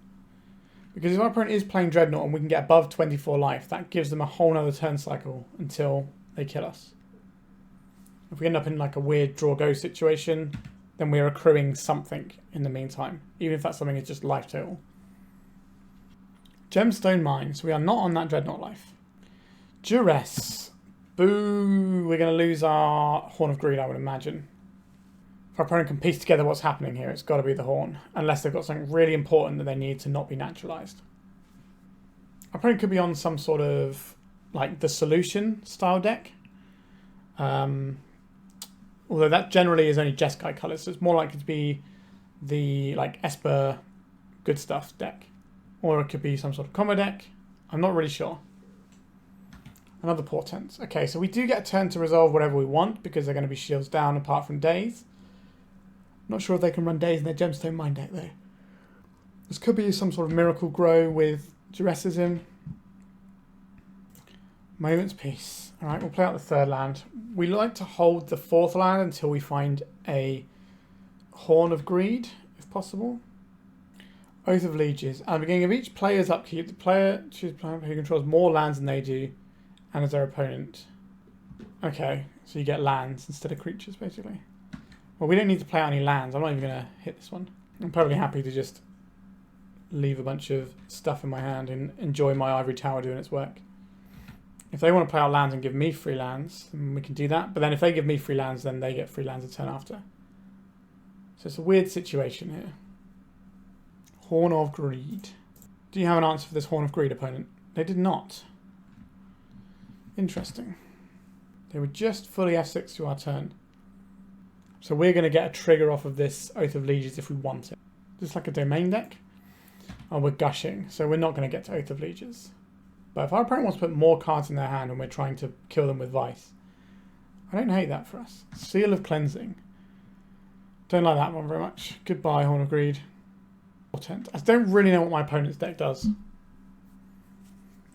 Because if our opponent is playing Dreadnought and we can get above 24 life, that gives them a whole other turn cycle until they kill us. If we end up in like a weird draw-go situation, then we're accruing something in the meantime. Even if that something is just life total. Gemstone Mine. So we are not on that Dreadnought life. Duress. Boo. We're going to lose our Horn of Greed, I would imagine. If our opponent can piece together what's happening here, it's got to be the Horn, unless they've got something really important that they need to not be naturalized. Our opponent could be on some sort of like the Solution style deck. Although that generally is only Jeskai colours, so it's more likely to be the like Esper good stuff deck. Or it could be some sort of combo deck. I'm not really sure. Another Portent. Okay, so we do get a turn to resolve whatever we want because they're going to be shields down apart from Daze. Not sure if they can run Daze in their Gemstone Mine deck though. This could be some sort of Miracle Grow with Duresism. Moment's Peace. Alright, we'll play out the third land. We like to hold the fourth land until we find a Horn of Greed, if possible. Oath of Lieges. At the beginning of each player's upkeep, the player chooses a player who controls more lands than they do and as their opponent. Okay, so you get lands instead of creatures, basically. Well, we don't need to play out any lands. I'm not even going to hit this one. I'm perfectly happy to just leave a bunch of stuff in my hand and enjoy my Ivory Tower doing its work. If they want to play out lands and give me free lands, then we can do that. But then if they give me free lands, then they get free lands a turn after. So it's a weird situation here. Horn of Greed. Do you have an answer for this Horn of Greed, opponent? They did not. Interesting. They were just fully F6 to our turn. So we're going to get a trigger off of this Oath of Lieges if we want it. Just like a domain deck. Oh, we're gushing, so we're not going to get to Oath of Lieges. But if our opponent wants to put more cards in their hand and we're trying to kill them with Vice, I don't hate that for us. Seal of Cleansing. Don't like that one very much. Goodbye, Horn of Greed. Portent. I don't really know what my opponent's deck does.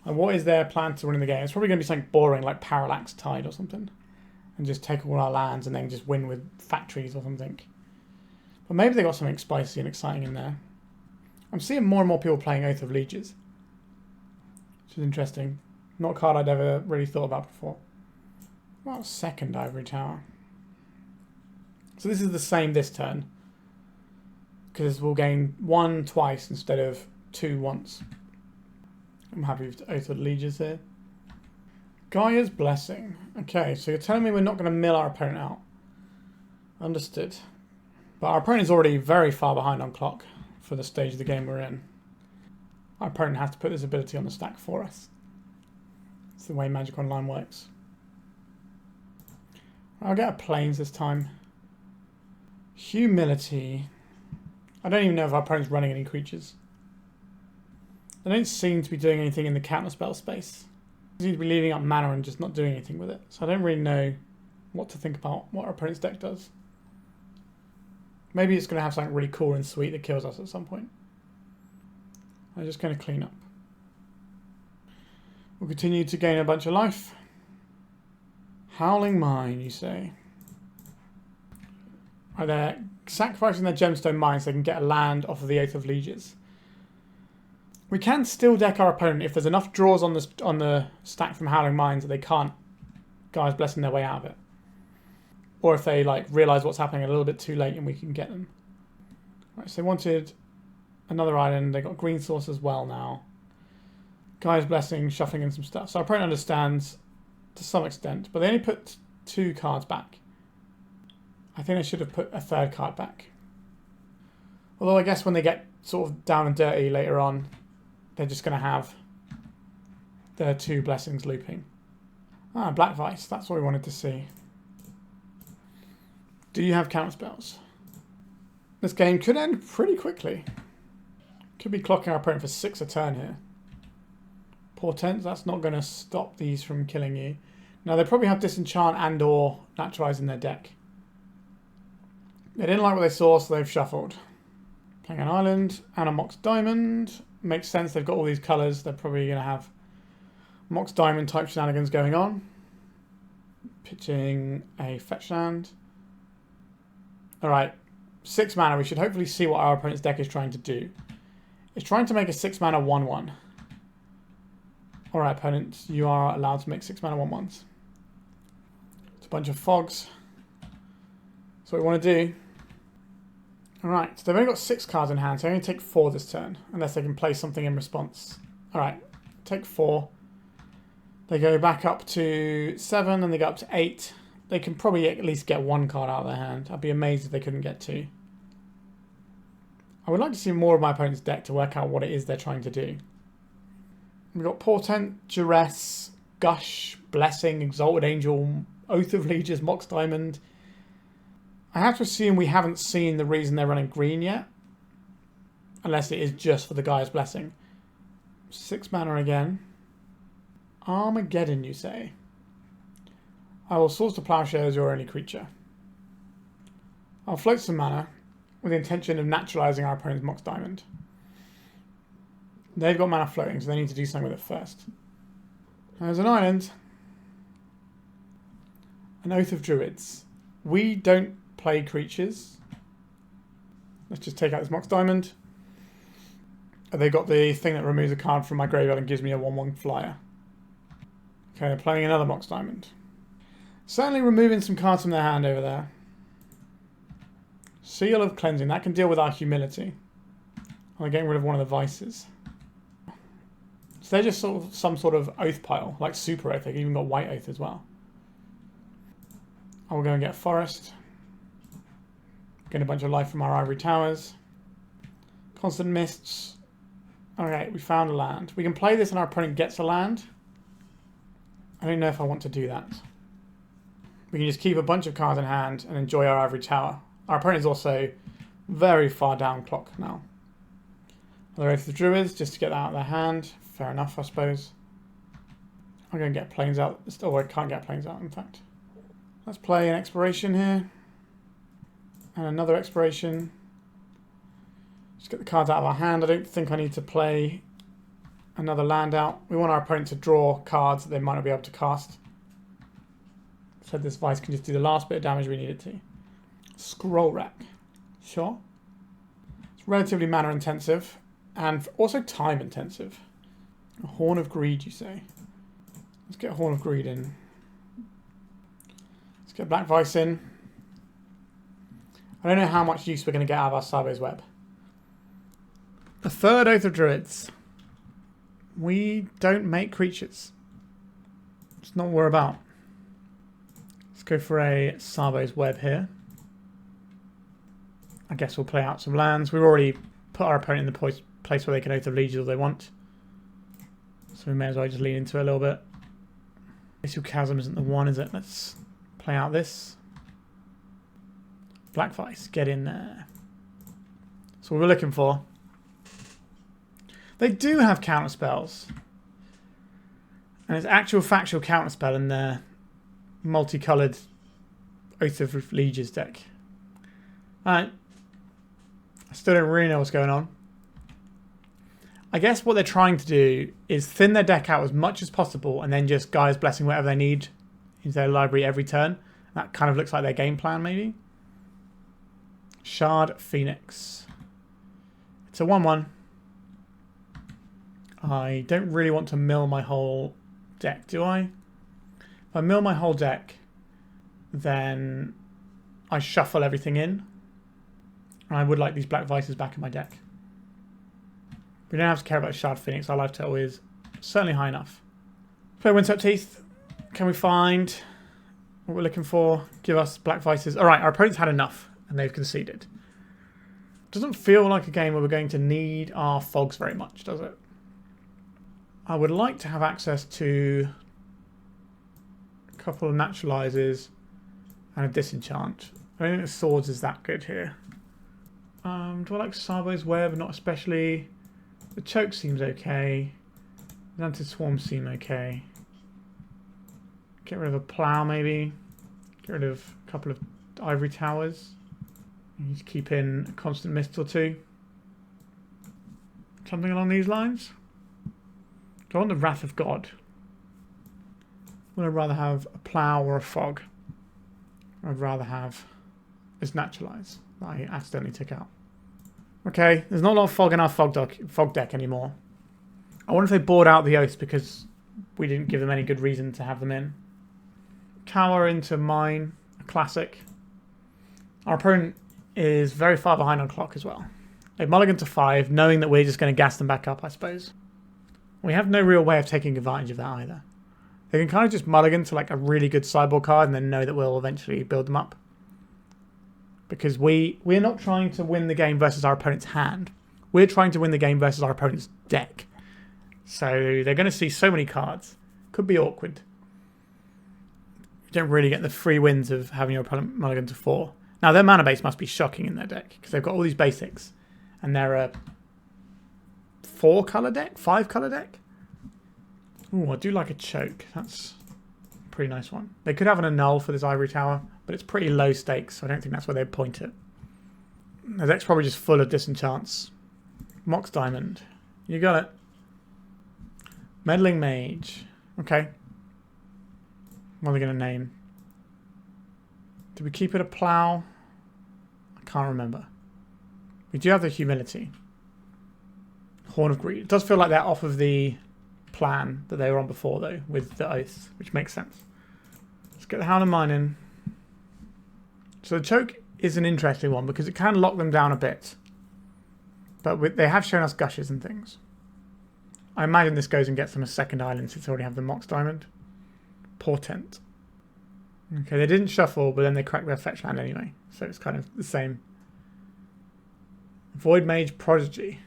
And what is their plan to win the game? It's probably going to be something boring like Parallax Tide or something. And just take all our lands and then just win with factories or something. But maybe they got something spicy and exciting in there. I'm seeing more and more people playing Oath of Lieges, which is interesting. Not a card I'd ever really thought about before. Well, second Ivory Tower. So this is the same this turn, because we'll gain 1 twice instead of 2 once. I'm happy with Oath of Lieges here. Gaea's Blessing. Okay, so you're telling me we're not going to mill our opponent out. Understood. But our opponent is already very far behind on clock for the stage of the game we're in. Our opponent has to put this ability on the stack for us. It's the way Magic Online works. I'll get a Plains this time. Humility. I don't even know if our opponent's running any creatures. They don't seem to be doing anything in the counterspell space. They seem to be leaving up mana and just not doing anything with it. So I don't really know what to think about what our opponent's deck does. Maybe it's going to have something really cool and sweet that kills us at some point. I'm just going to clean up. We'll continue to gain a bunch of life. Howling Mine, you say. Right, they're sacrificing their gemstone mine so they can get a land off of the Oath of Lieges. We can still deck our opponent if there's enough draws on the stack from Howling Mines that they can't Gaia's Blessing their way out of it. Or if they like realise what's happening a little bit too late and we can get them. Right, so they wanted another island. They got green source as well now. Gaia's Blessing, shuffling in some stuff. So our opponent understands to some extent, but they only put 2 cards back. I think they should have put a 3rd card back. Although I guess when they get sort of down and dirty later on, they're just going to have their 2 blessings looping. Ah, Black Vise. That's what we wanted to see. Do you have counterspells? This game could end pretty quickly. Could be clocking our opponent for 6 a turn here. Portents, that's not going to stop these from killing you. Now, they probably have Disenchant and or Naturalize in their deck. They didn't like what they saw, so they've shuffled. Playing an island and a Mox Diamond. Makes sense, they've got all these colours. They're probably going to have Mox Diamond type shenanigans going on. Pitching a fetch land. Alright, 6 mana. We should hopefully see what our opponent's deck is trying to do. It's trying to make a 6 mana 1/1. Alright, opponent, you are allowed to make 6 mana 1/1s. It's a bunch of fogs. That's what we want to do. Alright, so they've only got 6 cards in hand, so they only take 4 this turn, unless they can play something in response. Alright, take 4. They go back up to 7, and they go up to 8. they can probably at least get one card out of their hand. I'd be amazed if they couldn't get two. I would like to see more of my opponent's deck to work out what it is they're trying to do. We've got Portent, Duress, Gush, Blessing, Exalted Angel, Oath of Lieges, Mox Diamond. I have to assume we haven't seen the reason they're running green yet. Unless it is just for the Gaia's Blessing. 6 mana again. Armageddon, you say? I will source the Plowshares your only creature. I'll float some mana with the intention of naturalizing our opponent's Mox Diamond. They've got mana floating, so they need to do something with it first. There's an island. An Oath of Druids. We don't play creatures. Let's just take out this Mox Diamond. They got the thing that removes a card from my graveyard and gives me a 1/1 flyer. Okay, they're playing another Mox Diamond. Certainly removing some cards from their hand over there. Seal of Cleansing. That can deal with our humility. And they're getting rid of one of the vices. So they're just sort of some sort of oath pile, like Super Oath. They've even got White Oath as well. I'll go and get a Forest. Get a bunch of life from our Ivory Towers. Constant Mists. Okay, we found a land. We can play this and our opponent gets a land. I don't know if I want to do that. We can just keep a bunch of cards in hand and enjoy our Ivory Tower. Our opponent is also very far down clock now. Another Oath of the Druids, just to get that out of their hand. Fair enough, I suppose. I'm going to get planes out. Oh, I can't get planes out, in fact. Let's play an Exploration here. And another Exploration. Just get the cards out of our hand. I don't think I need to play another land out. We want our opponent to draw cards that they might not be able to cast. So this Vice can just do the last bit of damage we need it to. Scroll Rack. Sure. It's relatively mana intensive. And also time intensive. A Horn of Greed, you say? Let's get a Horn of Greed in. Let's get Black Vise in. I don't know how much use we're going to get out of our Tsabo's Web. The third Oath of Druids. We don't make creatures. It's not what we're about. Let's go for a Tsabo's Web here. I guess we'll play out some lands. We've already put our opponent in the place where they can Oath of Lieges all they want. So we may as well just lean into it a little bit. Glacial Chasm isn't the one, is it? Let's play out this. Black Vise, get in there. That's what we're looking for. They do have counter spells. And it's actual factual counter spell in their multicoloured Oath of Lieges deck. Alright. I still don't really know what's going on. I guess what they're trying to do is thin their deck out as much as possible and then just Gaia's Blessing whatever they need into their library every turn. That kind of looks like their game plan, maybe. Shard Phoenix. It's a 1/1. I don't really want to mill my whole deck, do I? If I mill my whole deck, then I shuffle everything in. And I would like these Black Vices back in my deck. We don't have to care about Shard Phoenix. Our life total is certainly high enough. Play Windswept Heath. Can we find what we're looking for? Give us Black Vices. Alright, our opponent's had enough and they've conceded. Doesn't feel like a game where we're going to need our fogs very much, does it? I would like to have access to a couple of Naturalizes and a Disenchant. I don't think the Swords is that good here. Do I like Tsabo's Web? Not especially. The Choke seems okay. Xantid Swarm seem okay. Get rid of a Plow maybe. Get rid of a couple of Ivory Towers. You need to keep in a Constant Mist or two. Something along these lines. Do I want the Wrath of God? Would I rather have a Plow or a Fog? I'd rather have this Naturalize that I accidentally took out. Okay, there's not a lot of fog in our fog deck anymore. I wonder if they bored out the Oaths because we didn't give them any good reason to have them in. Tower into Mine, a classic. Our opponent is very far behind on clock as well. They mulligan to 5, knowing that we're just going to gas them back up, I suppose. We have no real way of taking advantage of that either. They can kind of just mulligan to like a really good sideboard card and then know that we'll eventually build them up. Because we're not trying to win the game versus our opponent's hand. We're trying to win the game versus our opponent's deck. So they're going to see so many cards. Could be awkward. You don't really get the free wins of having your opponent mulligan to 4. Now their mana base must be shocking in their deck because they've got all these basics. And they're a 4 colour deck? 5 colour deck? Ooh, I do like a choke. That's a pretty nice one. They could have an annul for this Ivory Tower, but it's pretty low stakes, so I don't think that's where they'd point it. The deck's probably just full of disenchants. Mox Diamond. You got it. Meddling Mage. Okay. What are they going to name? Did we keep it a plow? I can't remember. We do have the Humility. Horn of Greed. It does feel like they're off of the plan that they were on before, though, with the Oath, which makes sense. Let's get the Howling Mine in. So the choke is an interesting one because it can lock them down a bit. But they have shown us gushes and things. I imagine this goes and gets them a second island since they already have the Mox Diamond. Portent. Okay, they didn't shuffle, but then they cracked their fetch land anyway. So it's kind of the same. Void Mage Prodigy.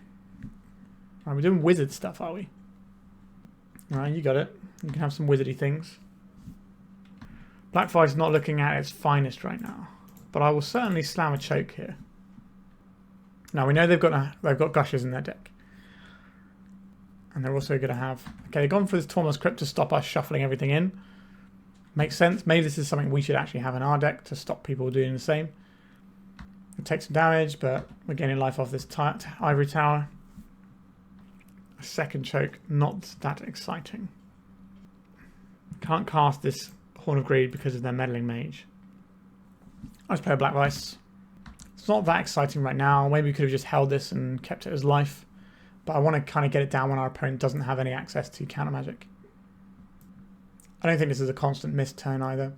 Right, we're doing wizard stuff, are we? Alright, you got it. You can have some wizardy things. Black Vise is not looking at its finest right now. But I will certainly slam a choke here. Now we know they've got gushes in their deck. And they're also going to have... Okay, they've gone for this Tormod's Crypt to stop us shuffling everything in. Makes sense. Maybe this is something we should actually have in our deck to stop people doing the same. It takes some damage, but we're gaining life off this Ivory Tower. A second choke, not that exciting. Can't cast this Horn of Greed because of their Meddling Mage. Let's play a Black Vise. It's not that exciting right now. Maybe we could have just held this and kept it as life. But I want to kind of get it down when our opponent doesn't have any access to counter magic. I don't think this is a constant miss turn either.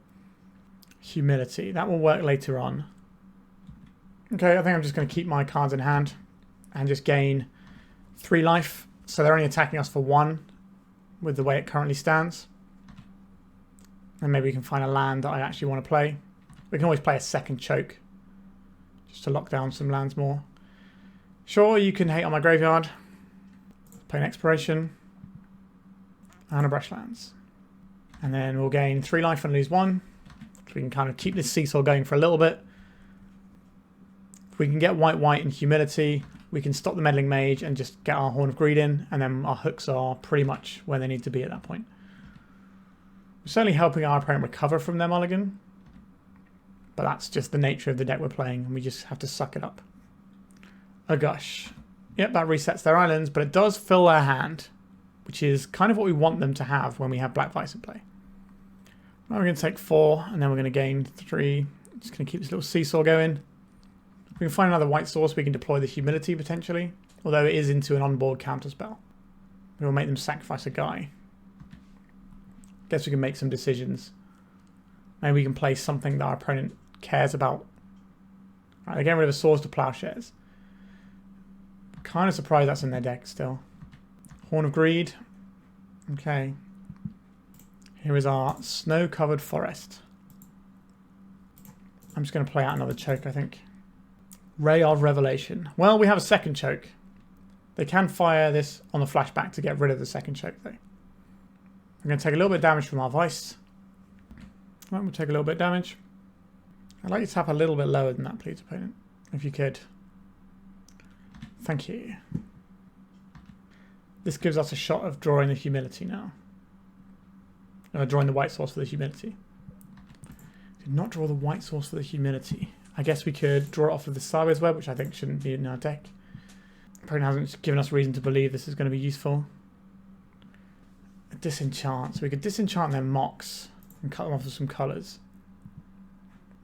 Humility. That will work later on. Okay, I think I'm just going to keep my cards in hand and just gain 3 life. So they're only attacking us for 1 with the way it currently stands. And maybe we can find a land that I actually want to play. We can always play a second choke just to lock down some lands more. Sure, you can hate on my graveyard. Play an Exploration and a Brushlands. And then we'll gain 3 life and lose 1. So we can kind of keep this seesaw going for a little bit. If we can get white and Humility, we can stop the Meddling Mage and just get our Horn of Greed in, and then our hooks are pretty much where they need to be at that point. We're certainly helping our opponent recover from their mulligan, but that's just the nature of the deck we're playing, and we just have to suck it up. A Gush. Yep, that resets their islands, but it does fill their hand, which is kind of what we want them to have when we have Black Vise in play. Now we're going to take 4, and then we're going to gain 3. Just going to keep this little seesaw going. If we can find another white source, we can deploy the Humility potentially, although it is into an onboard counterspell. We will make them sacrifice a guy. Guess we can make some decisions. Maybe we can play something that our opponent cares about. Right, they're getting rid of a Swords to Plowshares. Kind of surprised that's in their deck still. Horn of Greed. Okay. Here is our snow-covered forest. I'm just going to play out another choke, I think. Ray of Revelation. Well, we have a second choke. They can fire this on the flashback to get rid of the second choke, though. I'm going to take a little bit of damage from our Vice. Right, we'll take a little bit of damage. I'd like you to tap a little bit lower than that, please, opponent. If you could. Thank you. This gives us a shot of drawing the Humility now. Drawing the white source for the Humility. Did not draw the white source for the Humility. I guess we could draw it off of the Sideways Web, which I think shouldn't be in our deck. Opponent hasn't given us reason to believe this is going to be useful. A Disenchant. So we could disenchant their Mox and cut them off with some colours.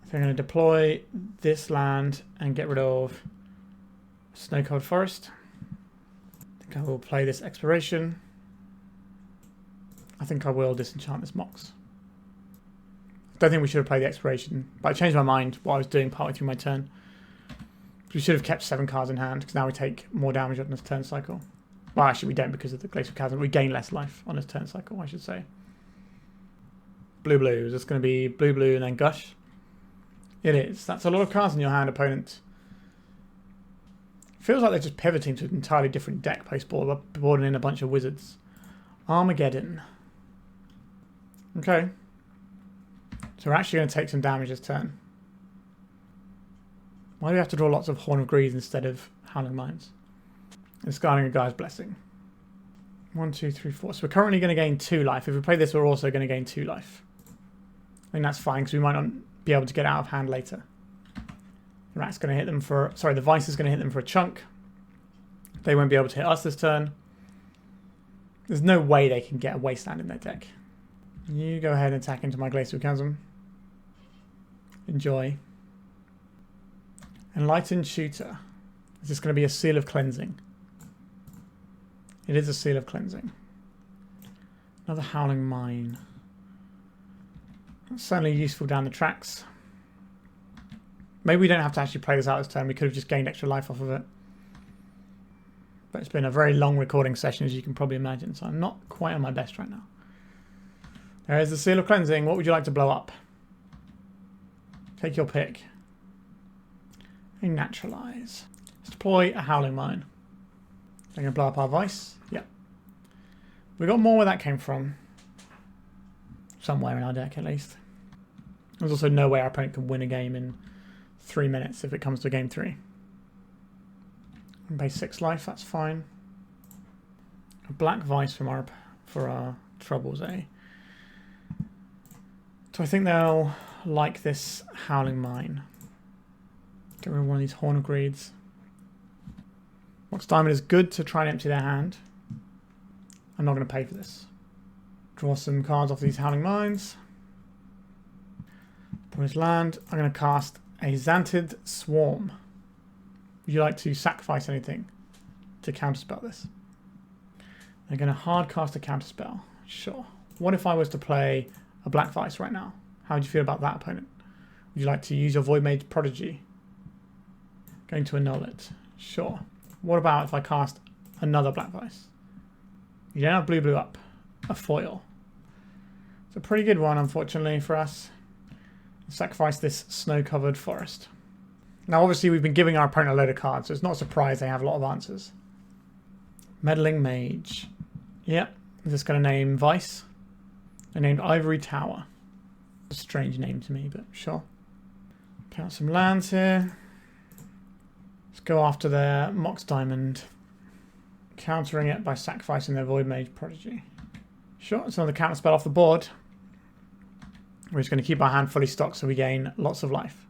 So I'm going to deploy this land and get rid of Snow-Covered Forest. I think I will play this Exploration. I think I will disenchant this Mox. I don't think we should have played the Exploration, but I changed my mind what I was doing partway through my turn. We should have kept 7 cards in hand, because now we take more damage on this turn cycle. Well, actually we don't because of the Glacial Chasm. We gain less life on this turn cycle, I should say. Blue, blue. Is this going to be blue, blue, and then Gush? It is. That's a lot of cards in your hand, opponent. Feels like they're just pivoting to an entirely different deck post-board, boarding in a bunch of wizards. Armageddon. Okay. So we're actually going to take some damage this turn. Why do we have to draw lots of Horn of Greed instead of Howling Mines? Discarding a Gaia's Blessing. 1, 2, 3, 4. So we're currently going to gain 2 life. If we play this, we're also going to gain 2 life. I think that's fine because we might not be able to get out of hand later. The rat's going to hit them for... Sorry, the Vice is going to hit them for a chunk. They won't be able to hit us this turn. There's no way they can get a Wasteland in their deck. You go ahead and attack into my Glacial Chasm. Enjoy. Enlightened Shooter. Is this going to be a Seal of Cleansing? It is a Seal of Cleansing. Another Howling Mine. That's certainly useful down the tracks. Maybe we don't have to actually play this out this turn. We could have just gained extra life off of it. But it's been a very long recording session, as you can probably imagine, so I'm not quite on my best right now. There is the Seal of Cleansing. What would you like to blow up? Take your pick. A Naturalize. Let's deploy a Howling Mine. They're going to blow up our Vice. Yep. We got more where that came from. Somewhere in our deck, at least. There's also no way our opponent can win a game in 3 minutes if it comes to game 3. And base 6 life, that's fine. A Black Vise for our troubles, eh? So I think they'll like this Howling Mine. Get rid of one of these Horn of Greeds. Mox Diamond is good to try and empty their hand. I'm not going to pay for this. Draw some cards off these Howling Mines. Put his land. I'm going to cast a Xantid Swarm. Would you like to sacrifice anything to counterspell this? They're going to hard cast a counterspell. Sure. What if I was to play a Black Vise right now? How would you feel about that, opponent? Would you like to use your Void Mage Prodigy? Going to annul it. Sure. What about if I cast another Black Vise? You don't have blue, blue up. A foil. It's a pretty good one, unfortunately, for us. Sacrifice this snow-covered forest. Now, obviously, we've been giving our opponent a load of cards, so it's not a surprise they have a lot of answers. Meddling Mage. Yep. I'm just going to name Vice. I named Ivory Tower. A strange name to me, but sure. Count some lands here. Let's go after their Mox Diamond. Countering it by sacrificing their Void Mage Prodigy. Sure, it's another counter spell off the board. We're just going to keep our hand fully stocked so we gain lots of life.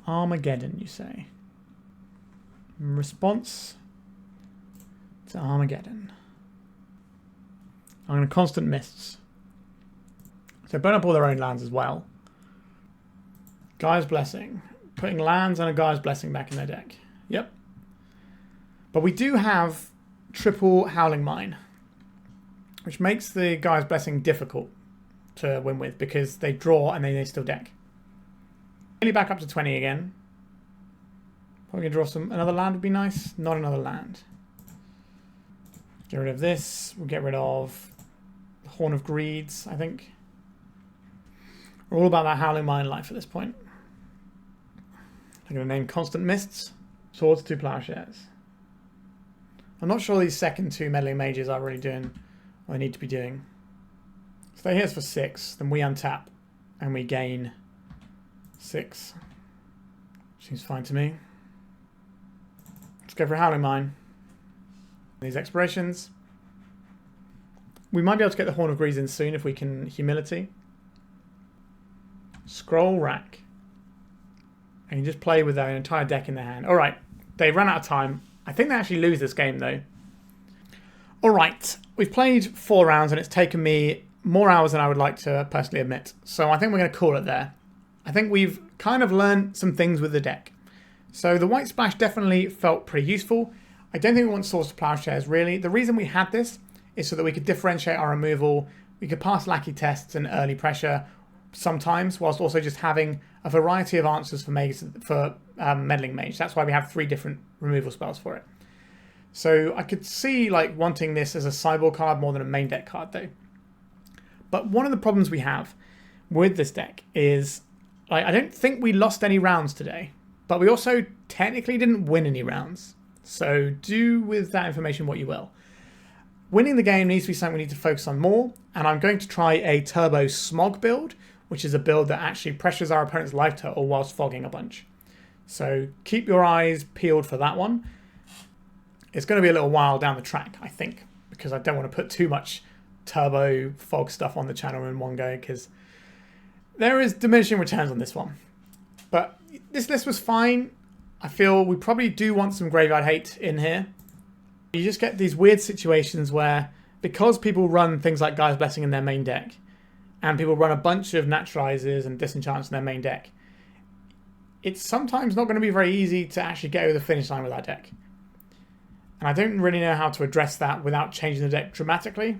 Armageddon, you say. Response to Armageddon. I'm going to Constant Mists. So burn up all their own lands as well. Gaia's Blessing. Putting lands and a Gaia's Blessing back in their deck. Yep. But we do have triple Howling Mine, which makes the Gaia's Blessing difficult to win with because they draw and then they still deck. Nearly back up to 20 again. Probably gonna draw some. Another land would be nice. Not another land. Get rid of this. We'll get rid of the Horn of Greeds, I think. We're all about that Howling Mine life at this point. I'm going to name Constant Mists. Swords to Plowshares. I'm not sure these second 2 Meddling Mages are really doing what they need to be doing. If they hit us for 6, then we untap and we gain 6. Seems fine to me. Let's go for a Howling Mine. These expirations. We might be able to get the Horn of Greeds in soon if we can Humility. Scroll Rack. And you just play with their entire deck in their hand. Alright, they ran out of time. I think they actually lose this game though. Alright, we've played 4 rounds and it's taken me more hours than I would like to personally admit. So I think we're going to call it there. I think we've kind of learned some things with the deck. So the White Splash definitely felt pretty useful. I don't think we want Swords to Plowshares really. The reason we had this is so that we could differentiate our removal. We could pass Lackey tests and early pressure sometimes, whilst also just having a variety of answers for Meddling Mage. That's why we have 3 different removal spells for it. So I could see like wanting this as a sideboard card more than a main deck card though. But one of the problems we have with this deck is, like, I don't think we lost any rounds today, but we also technically didn't win any rounds. So do with that information what you will. Winning the game needs to be something we need to focus on more, and I'm going to try a Turbo Smog build, which is a build that actually pressures our opponent's life total whilst fogging a bunch. So keep your eyes peeled for that one. It's going to be a little while down the track, I think, because I don't want to put too much Turbo Fog stuff on the channel in one go, because there is diminishing returns on this one. But this list was fine. I feel we probably do want some Graveyard Hate in here. You just get these weird situations where, because people run things like Gaia's Blessing in their main deck, and people run a bunch of Naturalizes and Disenchants in their main deck, it's sometimes not going to be very easy to actually get over the finish line with that deck. And I don't really know how to address that without changing the deck dramatically.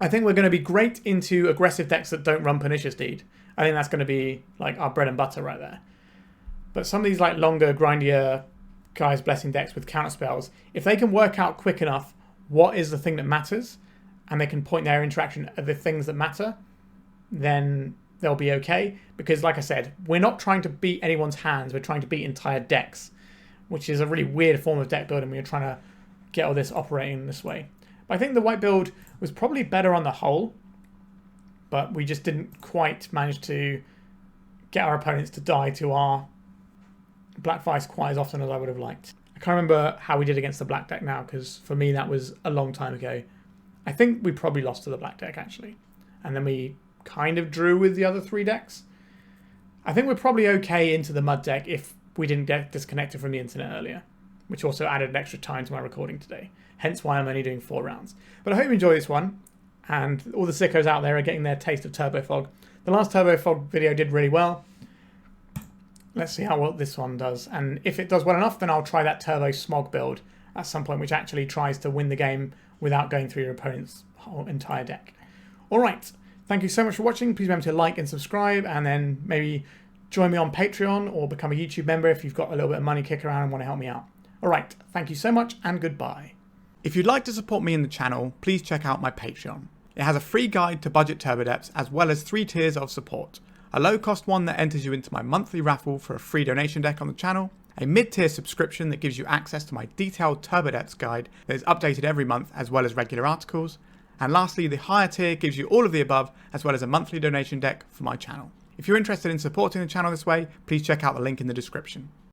I think we're going to be great into aggressive decks that don't run Pernicious Deed. I think that's going to be like our bread and butter right there. But some of these like longer, grindier Gaia's Blessing decks with counterspells, if they can work out quick enough what is the thing that matters, and they can point their interaction at the things that matter, then they'll be okay. Because like I said, we're not trying to beat anyone's hands, we're trying to beat entire decks, which is a really weird form of deck building when you're trying to get all this operating this way. But I think the white build was probably better on the whole, but we just didn't quite manage to get our opponents to die to our Black Vise quite as often as I would have liked. I can't remember how we did against the black deck now, because for me that was a long time ago. I think we probably lost to the black deck actually, and then we kind of drew with the other three decks. I think we're probably okay into the mud deck if we didn't get disconnected from the internet earlier, which also added an extra time to my recording today, hence why I'm only doing 4 rounds. But I hope you enjoy this one, and all the sickos out there are getting their taste of Turbofog. The last Turbofog video did really well. Let's see how well this one does, and if it does well enough, then I'll try that Turbo Smog build at some point, which actually tries to win the game without going through your opponent's whole entire deck. Alright, thank you so much for watching. Please remember to like and subscribe, and then maybe join me on Patreon or become a YouTube member if you've got a little bit of money kicking around and want to help me out. Alright, thank you so much, and goodbye. If you'd like to support me in the channel, please check out my Patreon. It has a free guide to budget turbo depths, as well as 3 tiers of support. A low-cost one that enters you into my monthly raffle for a free donation deck on the channel, a mid-tier subscription that gives you access to my detailed turbo depths guide that is updated every month, as well as regular articles, and lastly, the higher tier gives you all of the above, as well as a monthly donation deck for my channel. If you're interested in supporting the channel this way, please check out the link in the description.